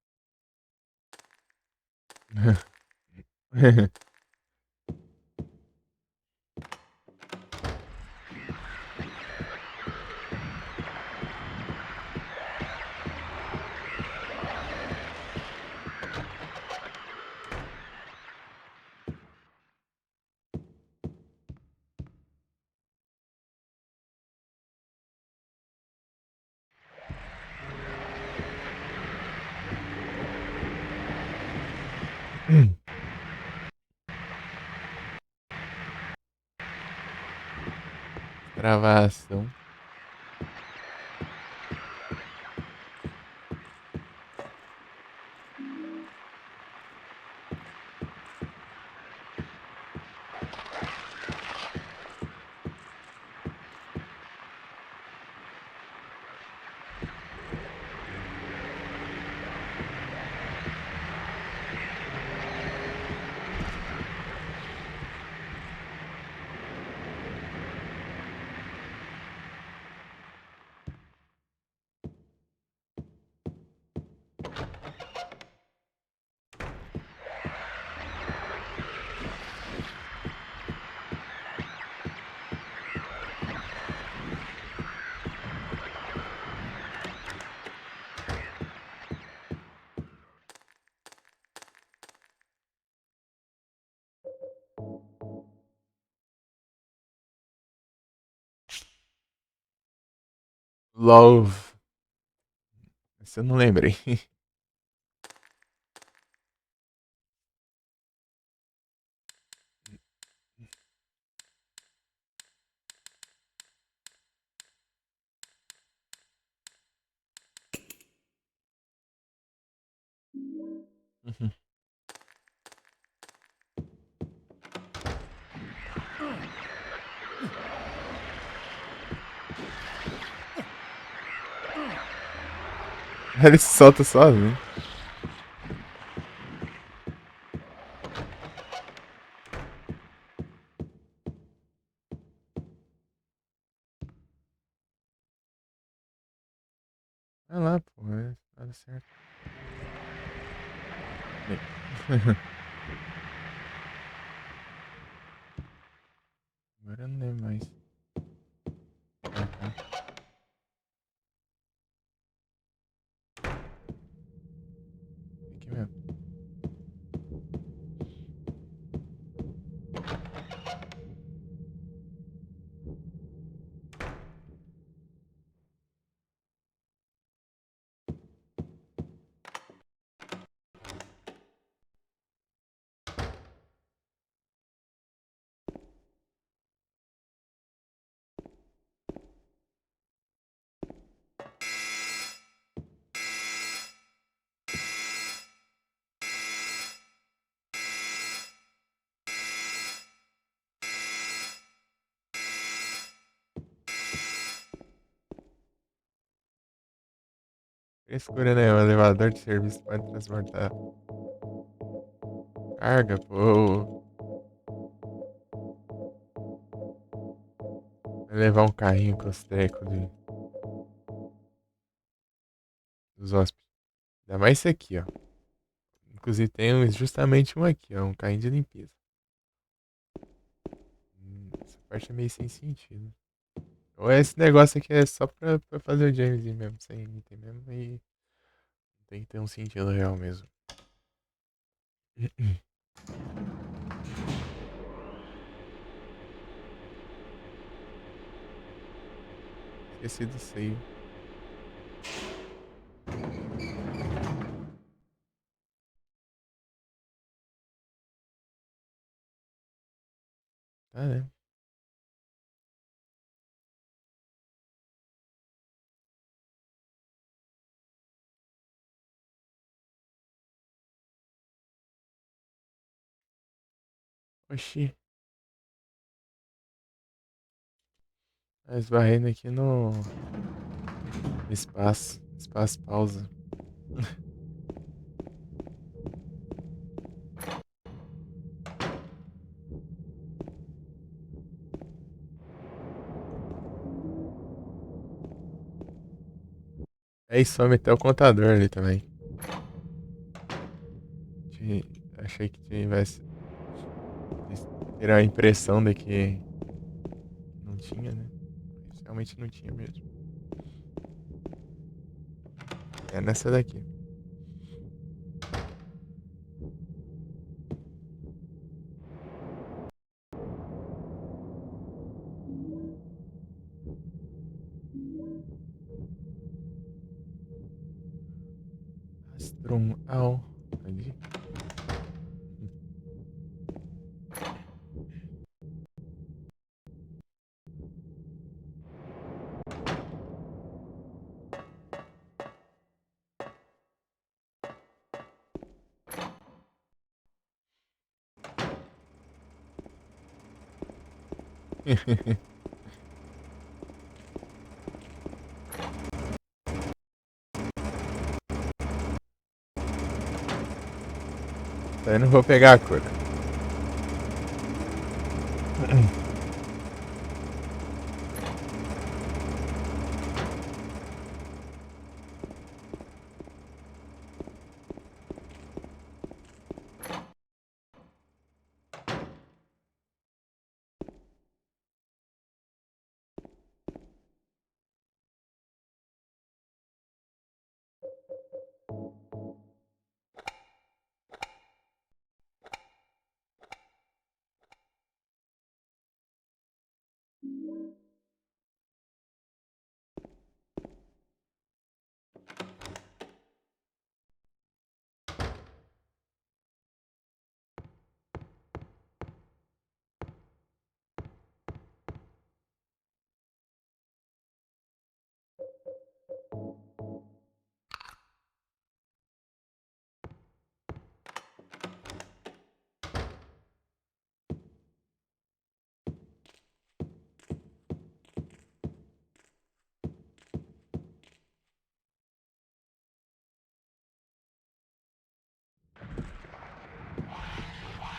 Gravação. Love. Esse eu não lembrei. Uhum. Ele se solta sozinho. Vai lá, pô. Vai dar certo. Agora eu não lembro mais. Ah, tá. Aqui mesmo. Frescura, né? O elevador de serviço pode transportar carga, pô. Vai levar um carrinho com os trecos dos hóspedes. Ainda mais esse aqui, ó. Inclusive tem justamente um aqui, ó. Um carrinho de limpeza. Essa parte é meio sem sentido. Ou esse negócio aqui é só pra fazer o James mesmo, sem item mesmo. E tem que ter um sentido real mesmo. Esqueci do save. Tá, né? Oxi. Tá esbarrando aqui no espaço. Espaço pausa. É isso, some até o contador ali também. Achei que tivesse ter a impressão de que não tinha, né? Mas realmente não tinha mesmo. É nessa daqui. Astrum Al. Ali. Tá, eu não vou pegar a cor.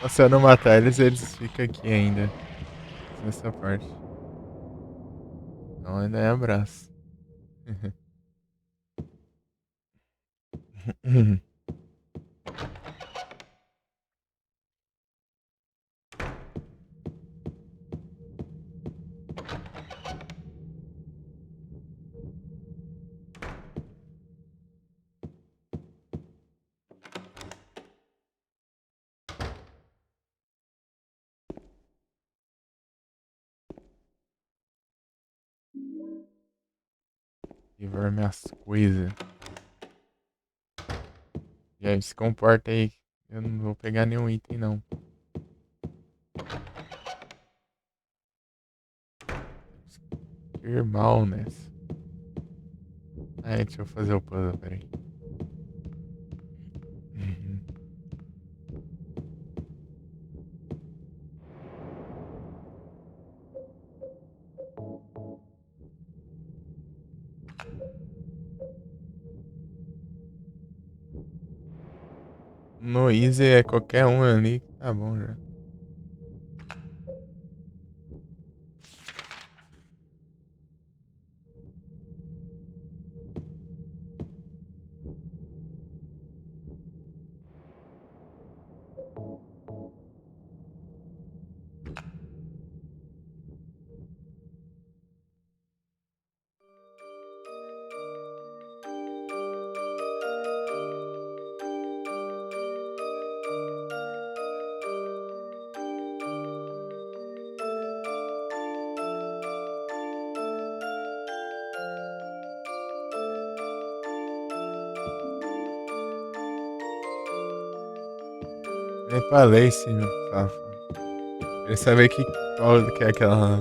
Se eu não matar eles, eles ficam aqui ainda. Nessa parte. Então ainda é abraço. Levar minhas coisas. E aí, se comporta aí. Eu não vou pegar nenhum item, não. Irmão nessa. Aí, deixa eu fazer o puzzle, peraí. Uhum. No Easy é qualquer um ali. Tá bom já. Nem falei sim, meu safado. Queria saber qual que é aquela.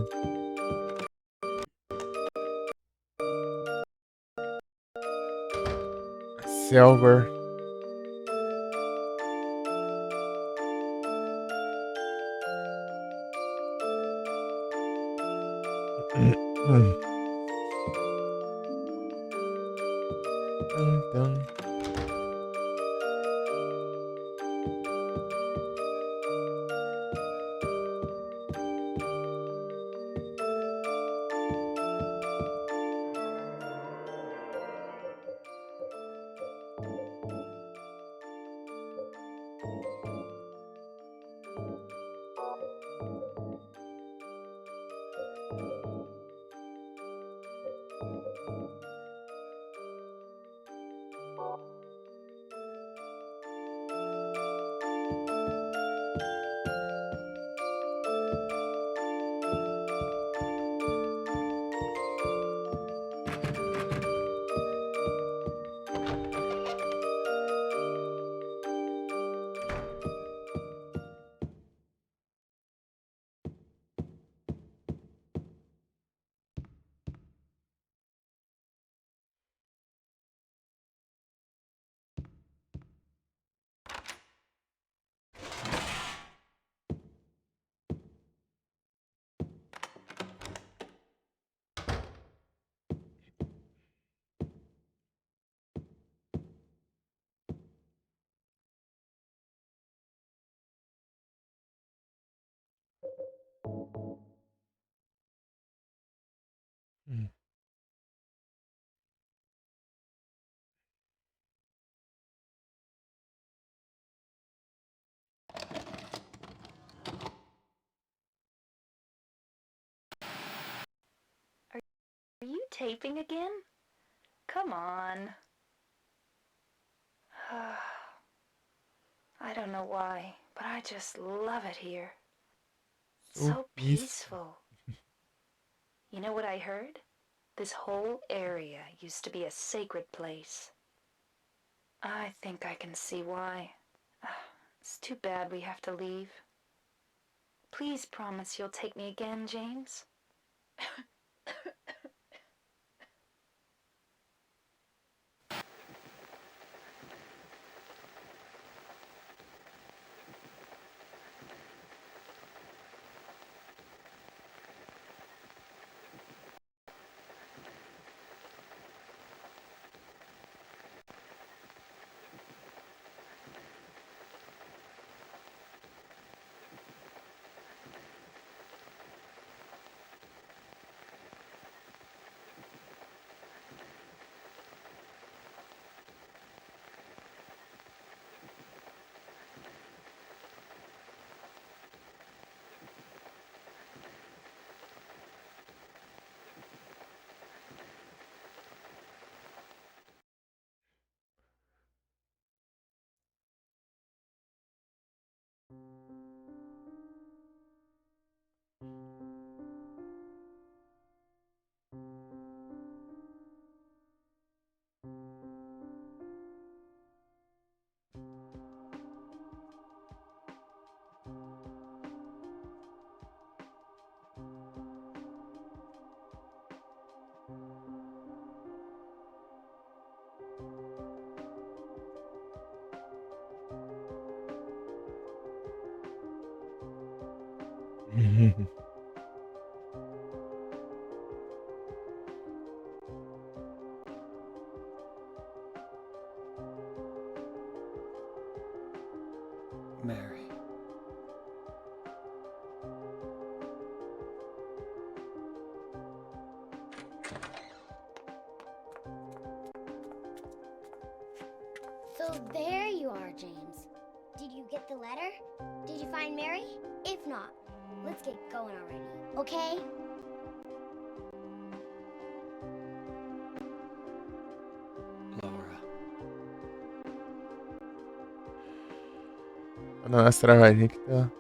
Selgor. Então. Are you taping again? Come on. I don't know why, but I just love it here. So peaceful. You know what I heard? This whole area used to be a sacred place. I think I can see why. It's too bad we have to leave. Please promise you'll take me again, James. Mary. So there you are, James. Did you get the letter? Did you find Mary? If not, let's get going already, okay? Laura. Quando mostra a varinha que tá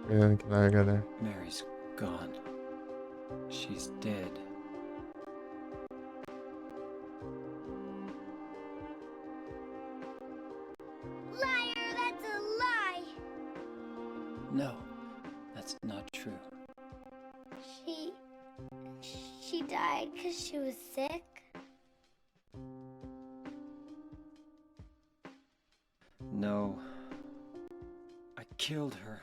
cuidando aqui na galera. Mary's gone. She's dead. Liar, that's a lie! No, that's not true. She died because she was sick? No. I killed her.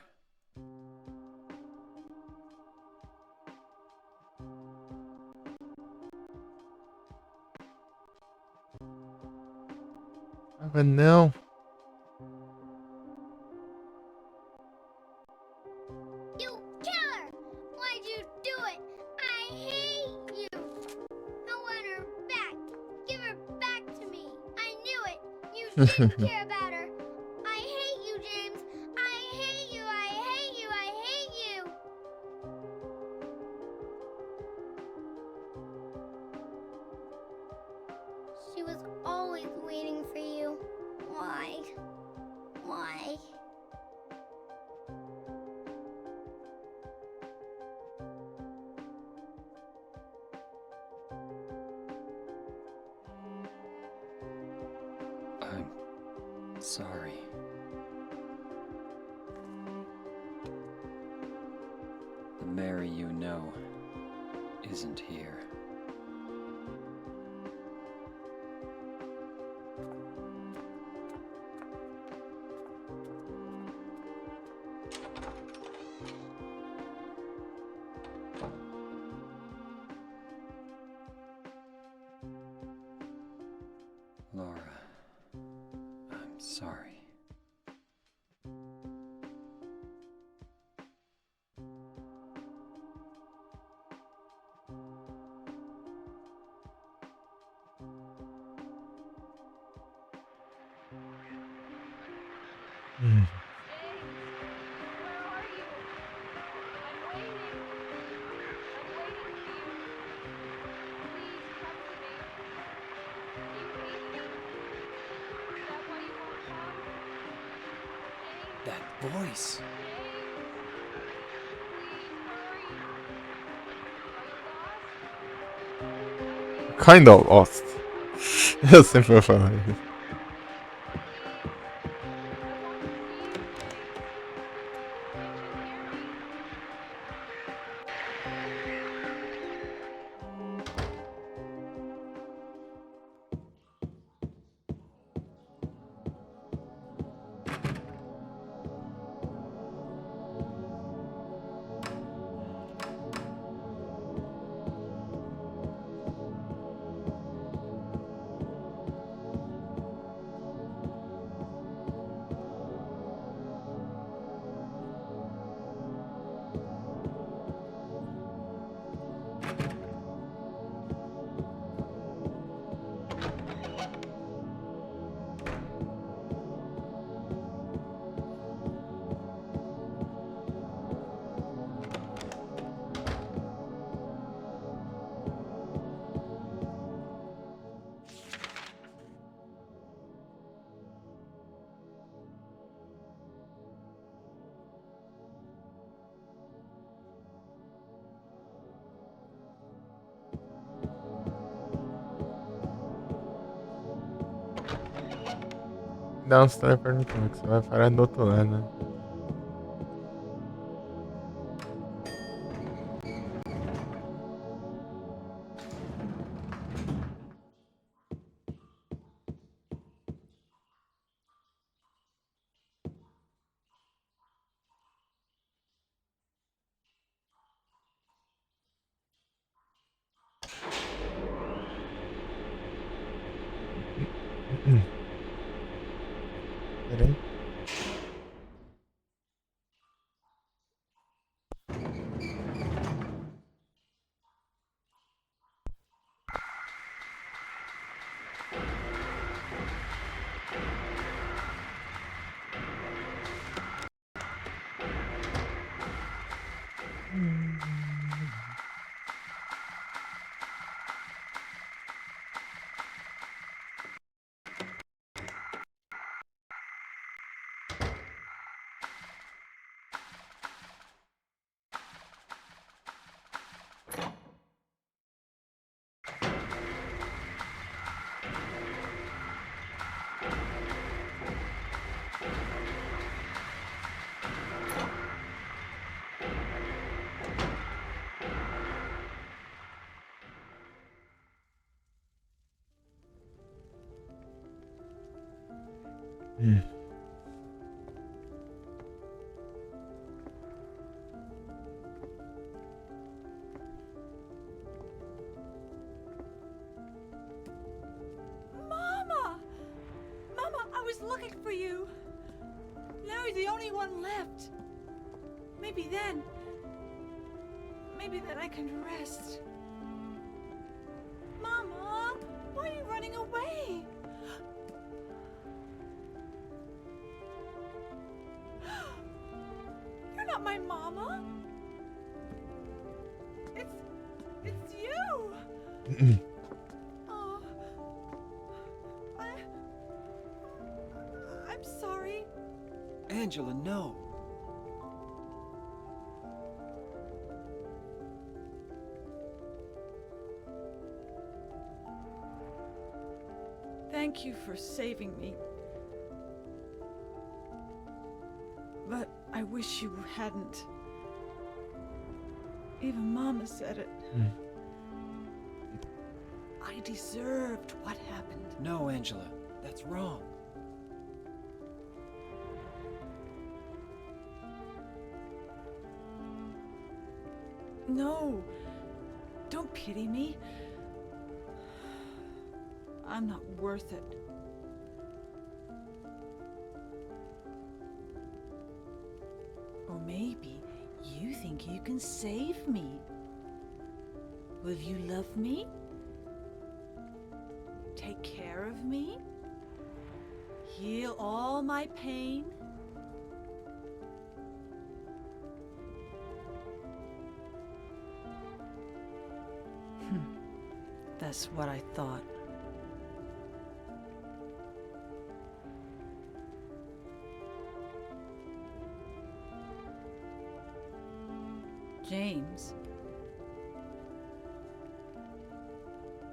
Ah, mas não. You killer! Why'd you do it? I hate you! I want her back! Give her back to me! I knew it! You didn't care about her! I hate you, James! I hate you! I hate you! I hate you! She was always waiting for you. Why? Why? I'm sorry. The Mary you know isn't here. Laura, I'm sorry. Hum. Where are you? I'm waiting. I'm waiting for you. Please come to me. You hate me? Is that why you won't come? James? That voice! James? Please hurry. Are you lost? Kind of lost. Eu sempre vou falar isso. Dá uns telefones no que você vai parar do outro lado, né? Hum. Mama! Mama, I was looking for you. Now you're the only one left. Maybe then I can rest. Mama, why are you running away? You're not my mama. It's you. Oh, I'm sorry. Angela, no. Thank you for saving me. But I wish you hadn't. Even Mama said it. I deserved what happened. No, Angela, that's wrong. No, don't pity me. I'm not worth it. Or maybe you think you can save me. Will you love me? Take care of me? Heal all my pain? That's what I thought. James,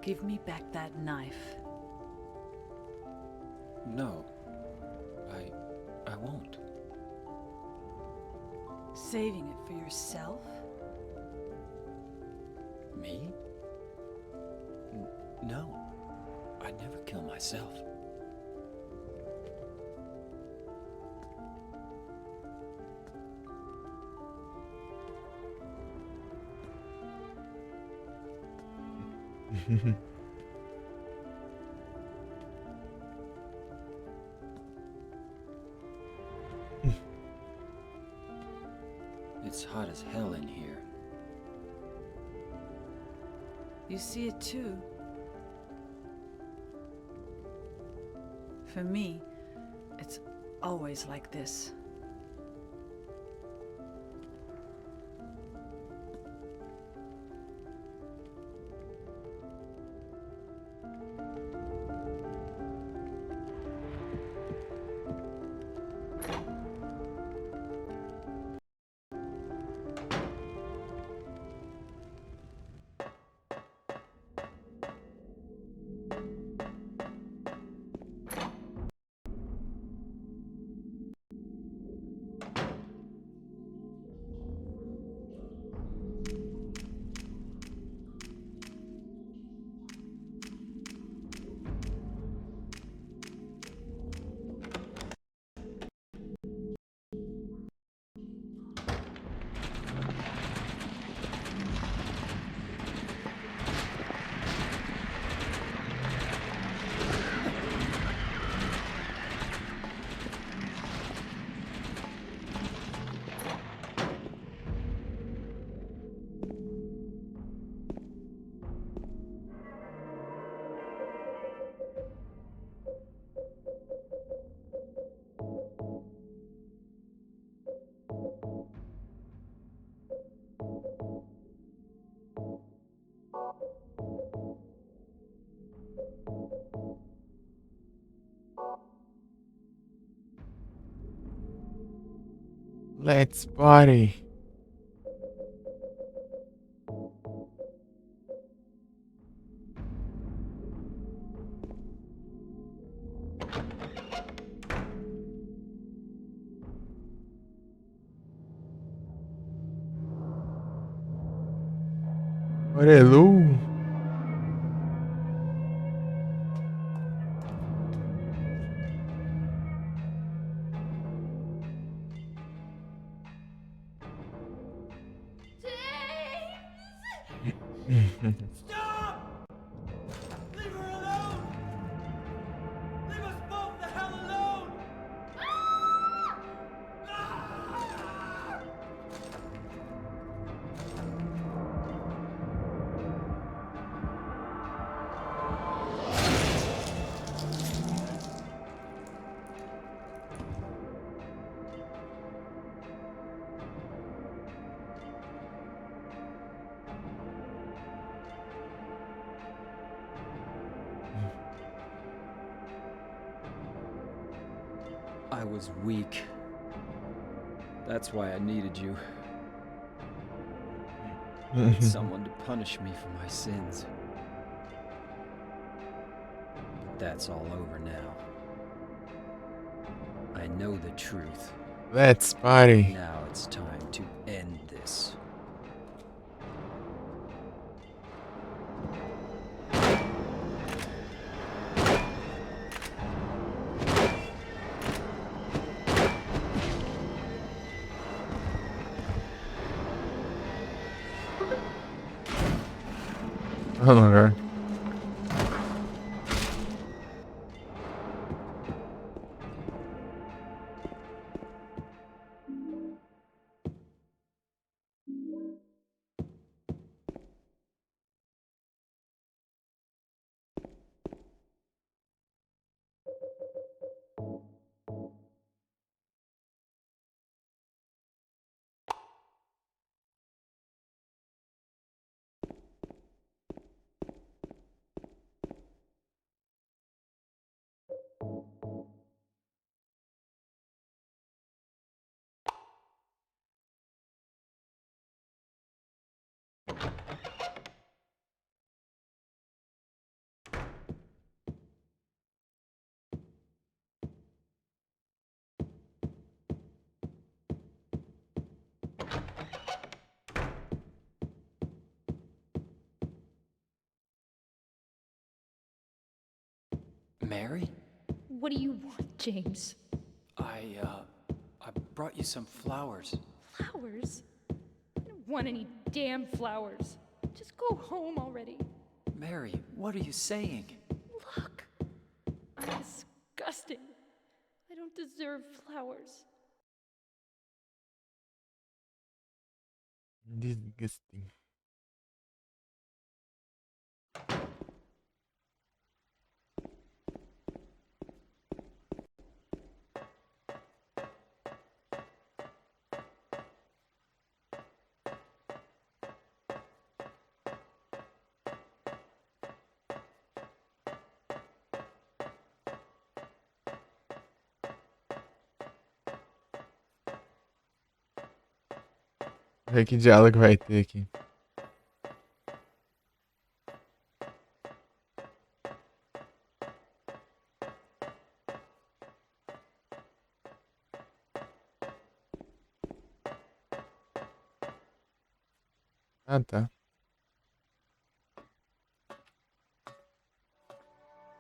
give me back that knife. No, I won't. Saving it for yourself? Me? No, I'd never kill myself. It's hot as hell in here. You see it too. For me, it's always like this. Let's party. Orelu. Stop! Leave her alone! Leave us both the hell alone! Ah! I was weak. That's why I needed you. Someone to punish me for my sins. But that's all over now. I know the truth. Let's party. Now it's time to end this. Oh my god. Mary? What do you want, James? I brought you some flowers. Flowers? I don't want any damn flowers. Just go home already. Mary, what are you saying? Look, I'm disgusting. I don't deserve flowers. Disgusting. Ver que diálogo vai ter aqui. Ah, tá.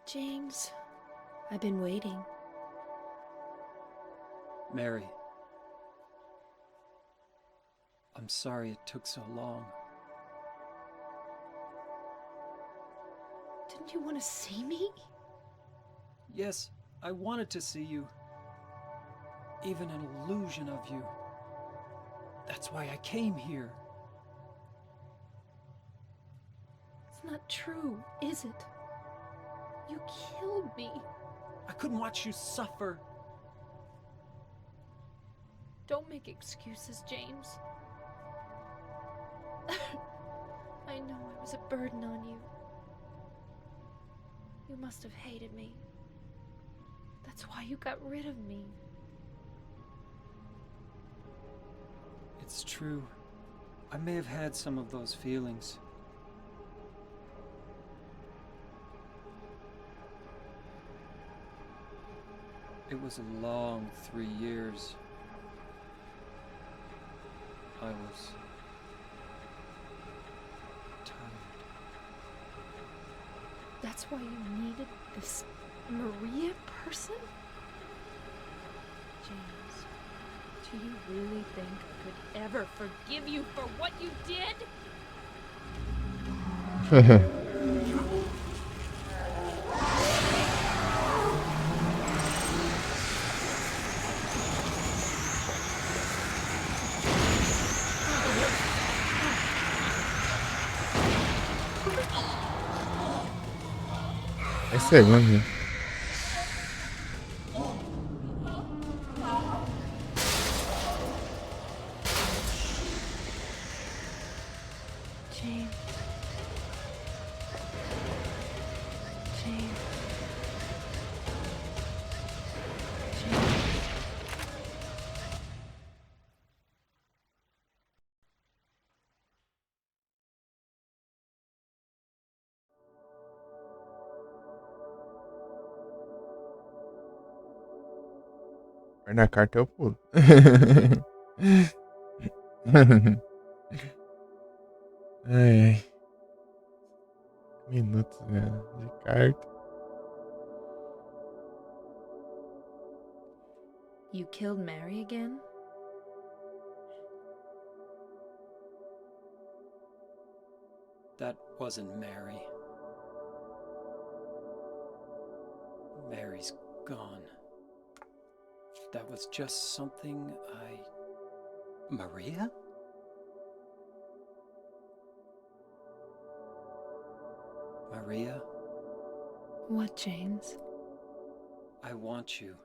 James, I've been waiting. Mary. I'm sorry it took so long. Didn't you want to see me? Yes, I wanted to see you. Even an illusion of you. That's why I came here. It's not true, is it? You killed me. I couldn't watch you suffer. Don't make excuses, James. I know I was a burden on you. You must have hated me. That's why you got rid of me. It's true. I may have had some of those feelings. It was a long 3 years. I was tired. That's why you needed this Maria person? James, do you really think I could ever forgive you for what you did? É segundo. James. James. James. Vai na carta eu pulo. Ai, ai. Minutos, né, de carta. You killed Mary again? That wasn't Mary. Mary's gone. That was just something Maria? Maria, What, James? I want you.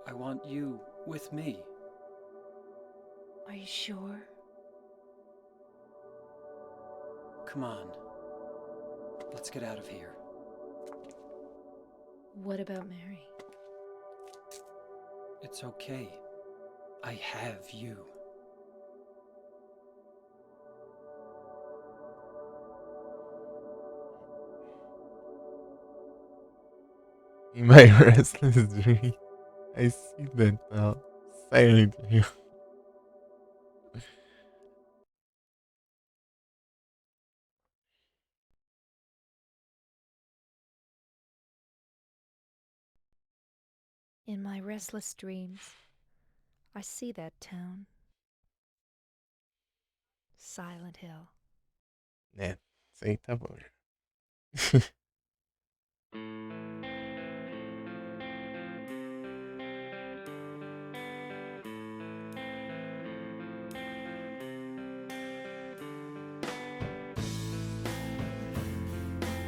I want you with me. Are you sure? Come on. Let's get out of here. What about Mary? It's okay. I have you. In my restless dream, I see that now. Silent Hill. In my restless dreams, I see that town. Silent Hill. É, isso aí tá bom.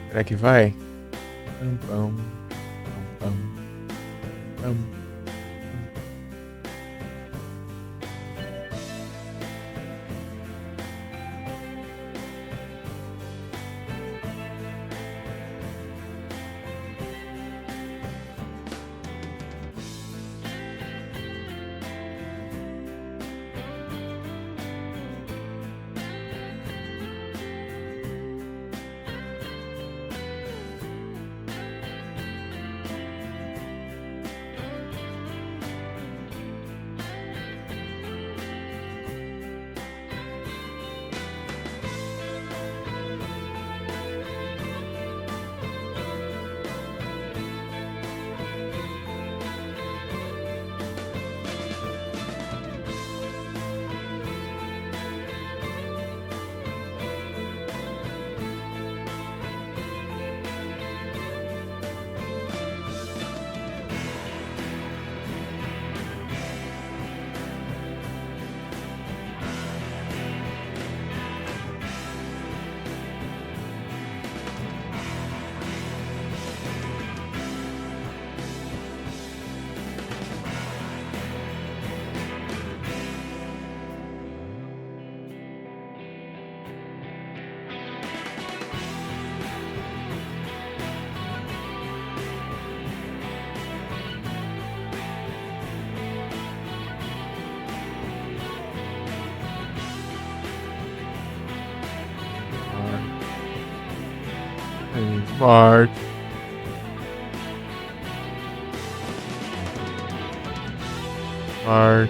Será que vai? Pam, pam, pam, pam, pam. Smart. Smart.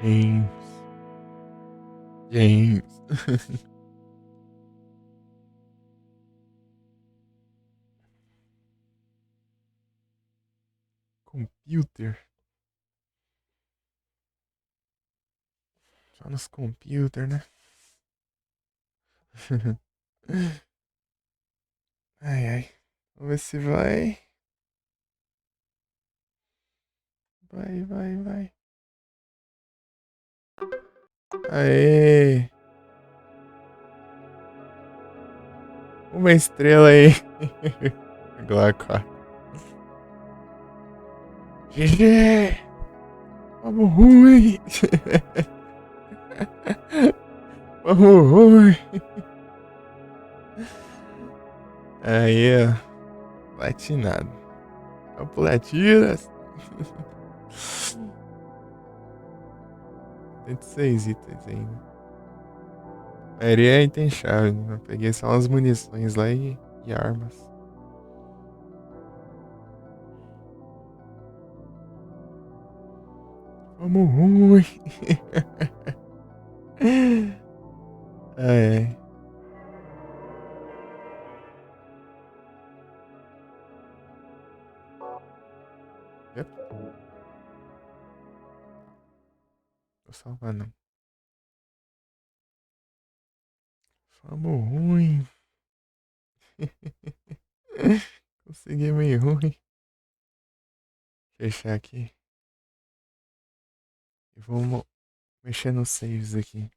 James. James. Computer. Só nos computer, né? Ai, ai. Vamos ver se vai. Vai, vai, vai. Aê! Uma estrela aí. Glauco. GG! Vamos ruim! Vamos ruim! Aí, ó. Platinado. É o platinas. 76 itens ainda. A maioria aí tem chave, né? Eu peguei só umas munições lá e armas. Vamos ruim. Ai, ai. Yep. Tô salvando. Vamos ruim. Consegui meio ruim. Fechar aqui. E vamos mexer nos saves aqui.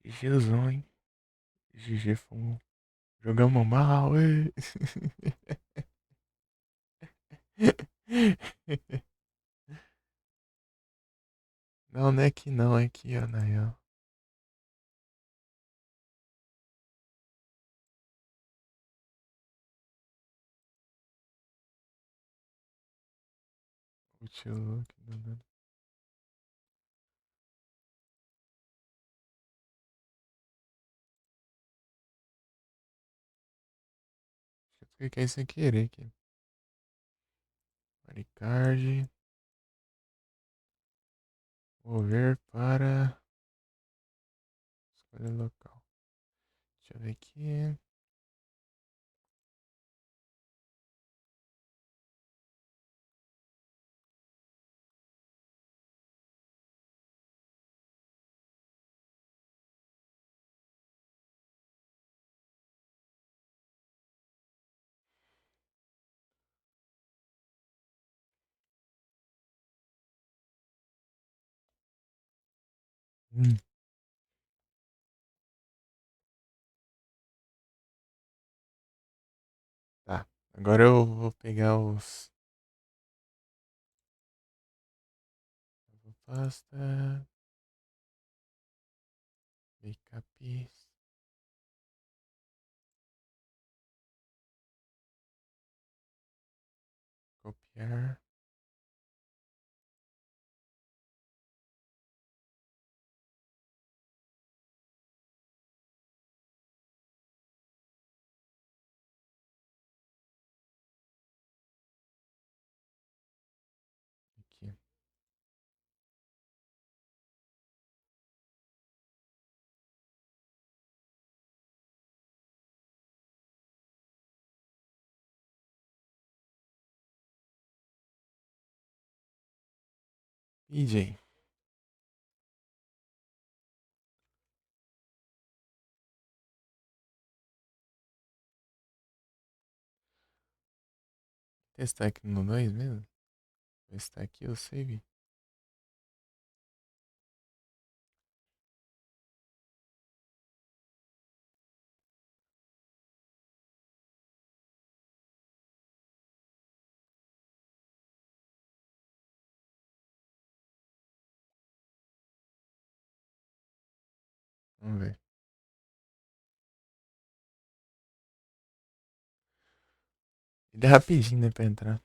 GGzão, hein? GG fomos. Jogamos mal, ê. Não, não é aqui não, é aqui, ó, na real. Outlook, não. Eu cliquei sem querer aqui. Maricard. Mover para. Escolha local. Deixa eu ver aqui. Hum. Tá. Agora eu vou pegar os. Pasta. Backups. Copiar. Aqui. PJ. Testar aqui no 2 mesmo? Testar aqui o save. Vamos ver. Ele é rapidinho, né, pra entrar.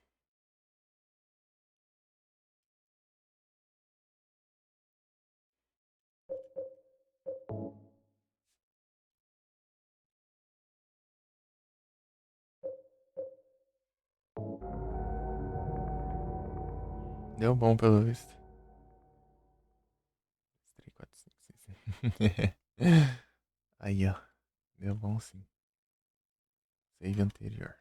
Deu bom pelo visto. 3, 4, 5, 6, 7. Aí, ó. Deu bom sim. Save anterior.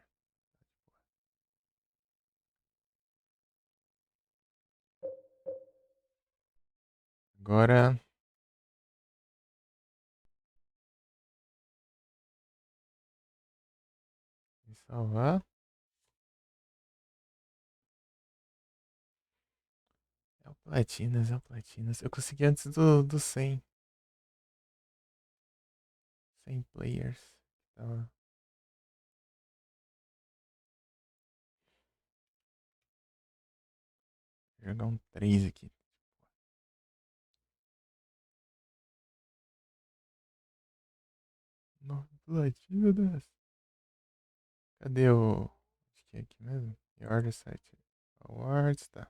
Agora. Vou salvar. É o Platinas, é o Platinas. Eu consegui antes do 100. 100 players. Tava. Vou jogar um 3 aqui. Não, Platinas. Cadê o. Acho que é aqui mesmo. Your site. Awards, tá.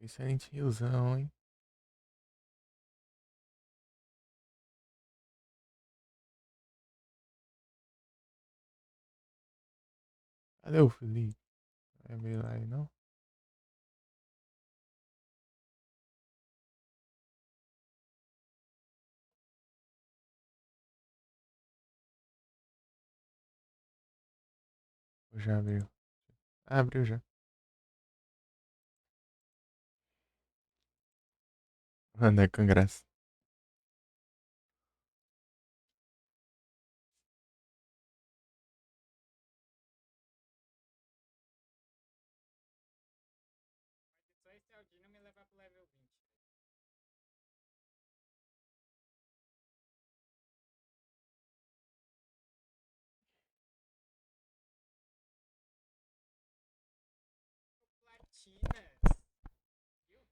Excelente Hillzão, hein? Cadê o Felipe? Vai abrir lá aí, não? Ou já abriu? Ah, abriu já. Anda com graça. Só esse Aldino me levar pro level 20. Platinas. Viu?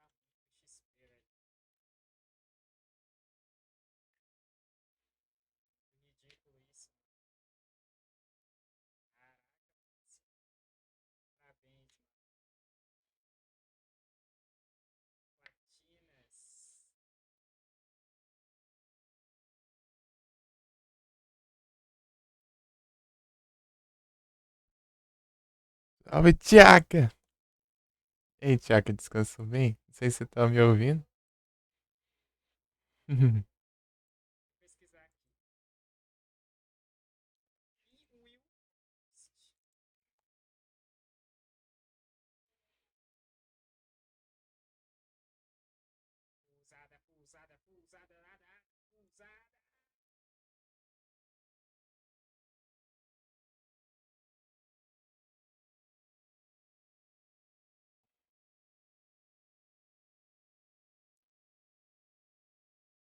Dino dá muito XP, velho. Ridículo isso. Caraca, parabéns, mano. Platinas. Salve, Tchaka! Ei, Tchaka, descansou bem? Não sei se você tá me ouvindo. Vou pesquisar aqui. Will. Fusada, fusada, fusada, nada, fusada.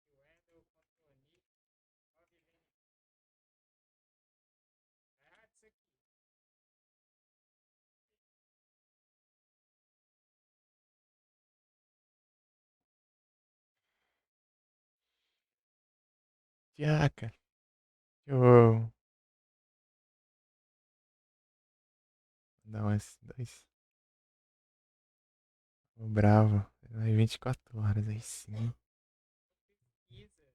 O Wendel contra o Nick. Ó, vivendo. Tá errado isso aqui. Tchaka. Deixa eu dar um S2. Ô, bravo. Vai 24 horas aí sim. Pesquisa.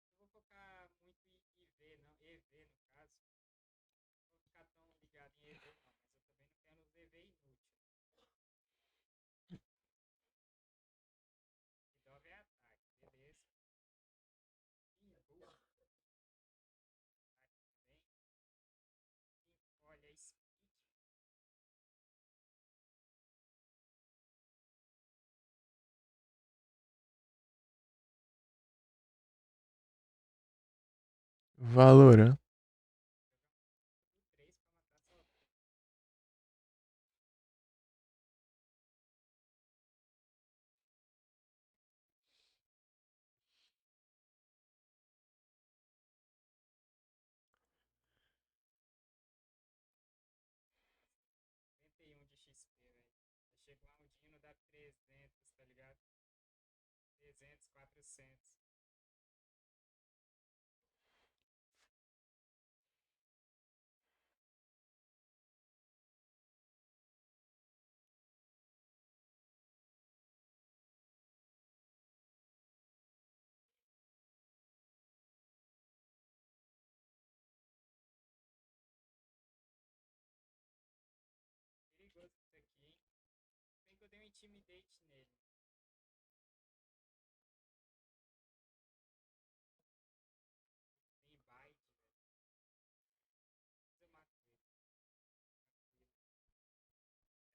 Não vou focar muito em IV, não. EV, no caso. Não vou ficar tão ligado em EV, não. Mas eu também não quero EV inútil. Que dove é ataque, beleza. Ih, burro. Ataque também. Olha, speed. Valorant. O 3 pra matar sozinho. 400. Perigoso isso aqui, hein? Bem que eu dei um intimidate nele. Tem bite, velho. Eu mato ele.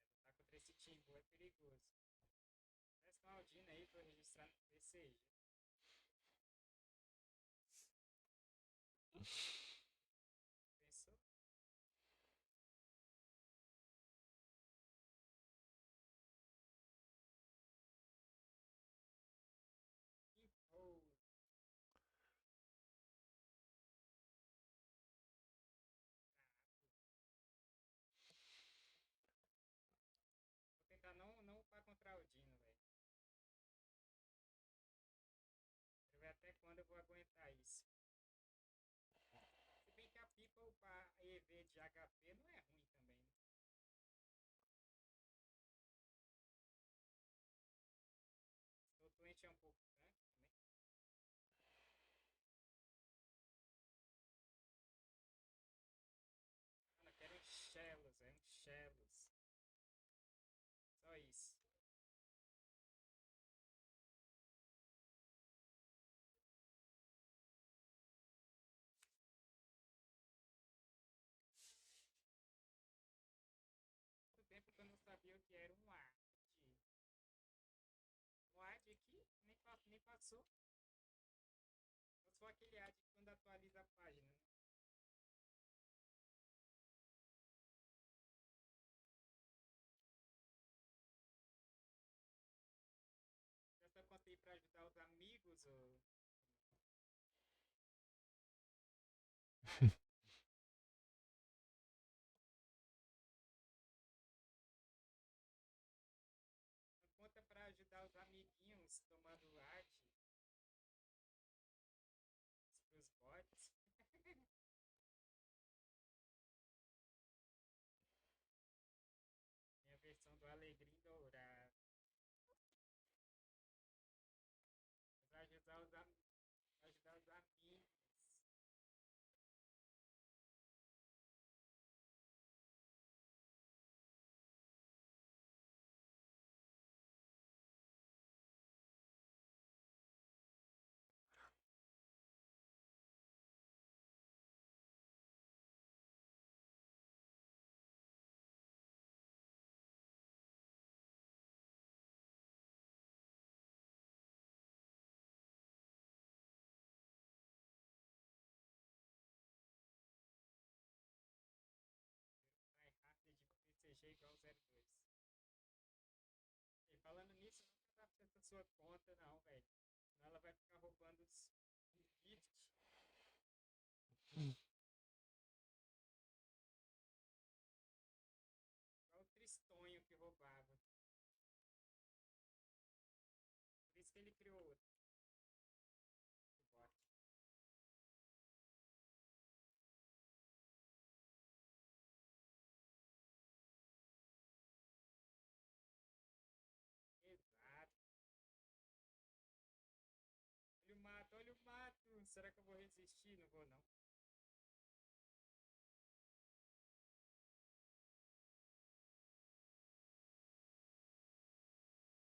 Lutar contra esse Timbu é perigoso. Parece uma Aldina aí pra eu registrar no PC. Pensou? Oh, vou tentar não upar contra a Aldino, velho. Quero ver até quando eu vou aguentar isso. Se bem que a pipa upar EV de HP não é ruim também, né? Estou doente é um pouco tanque também. Mano, eu quero um Shellos, é um Shellos. Só isso. Muito tempo que eu não sabia o que era um AD. Um AD aqui nem passou. Só se for aquele AD quando atualiza a página, né? Já só contei pra ajudar os amigos ou... Não conta pra ajudar os amiguinhos tomando arte pros bots. Minha versão do Alegrim Dourado. Pra ajudar os amigos. Tryhard de PCG igual 02. E falando nisso, não dá pra sua conta não, velho. Senão ela vai ficar roubando os gift. Igual o Tristonho que roubava. Por isso que ele criou outro. O bot. Exato. Olha o mato, olha o mato. Será que eu vou resistir? Não vou não.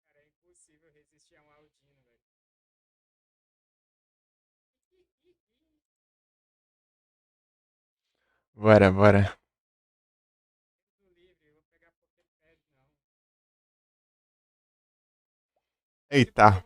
Cara, é impossível resistir a um Aldino, velho. Bora, bora. Tudo livre, eu vou pegar Poképad não. Eita.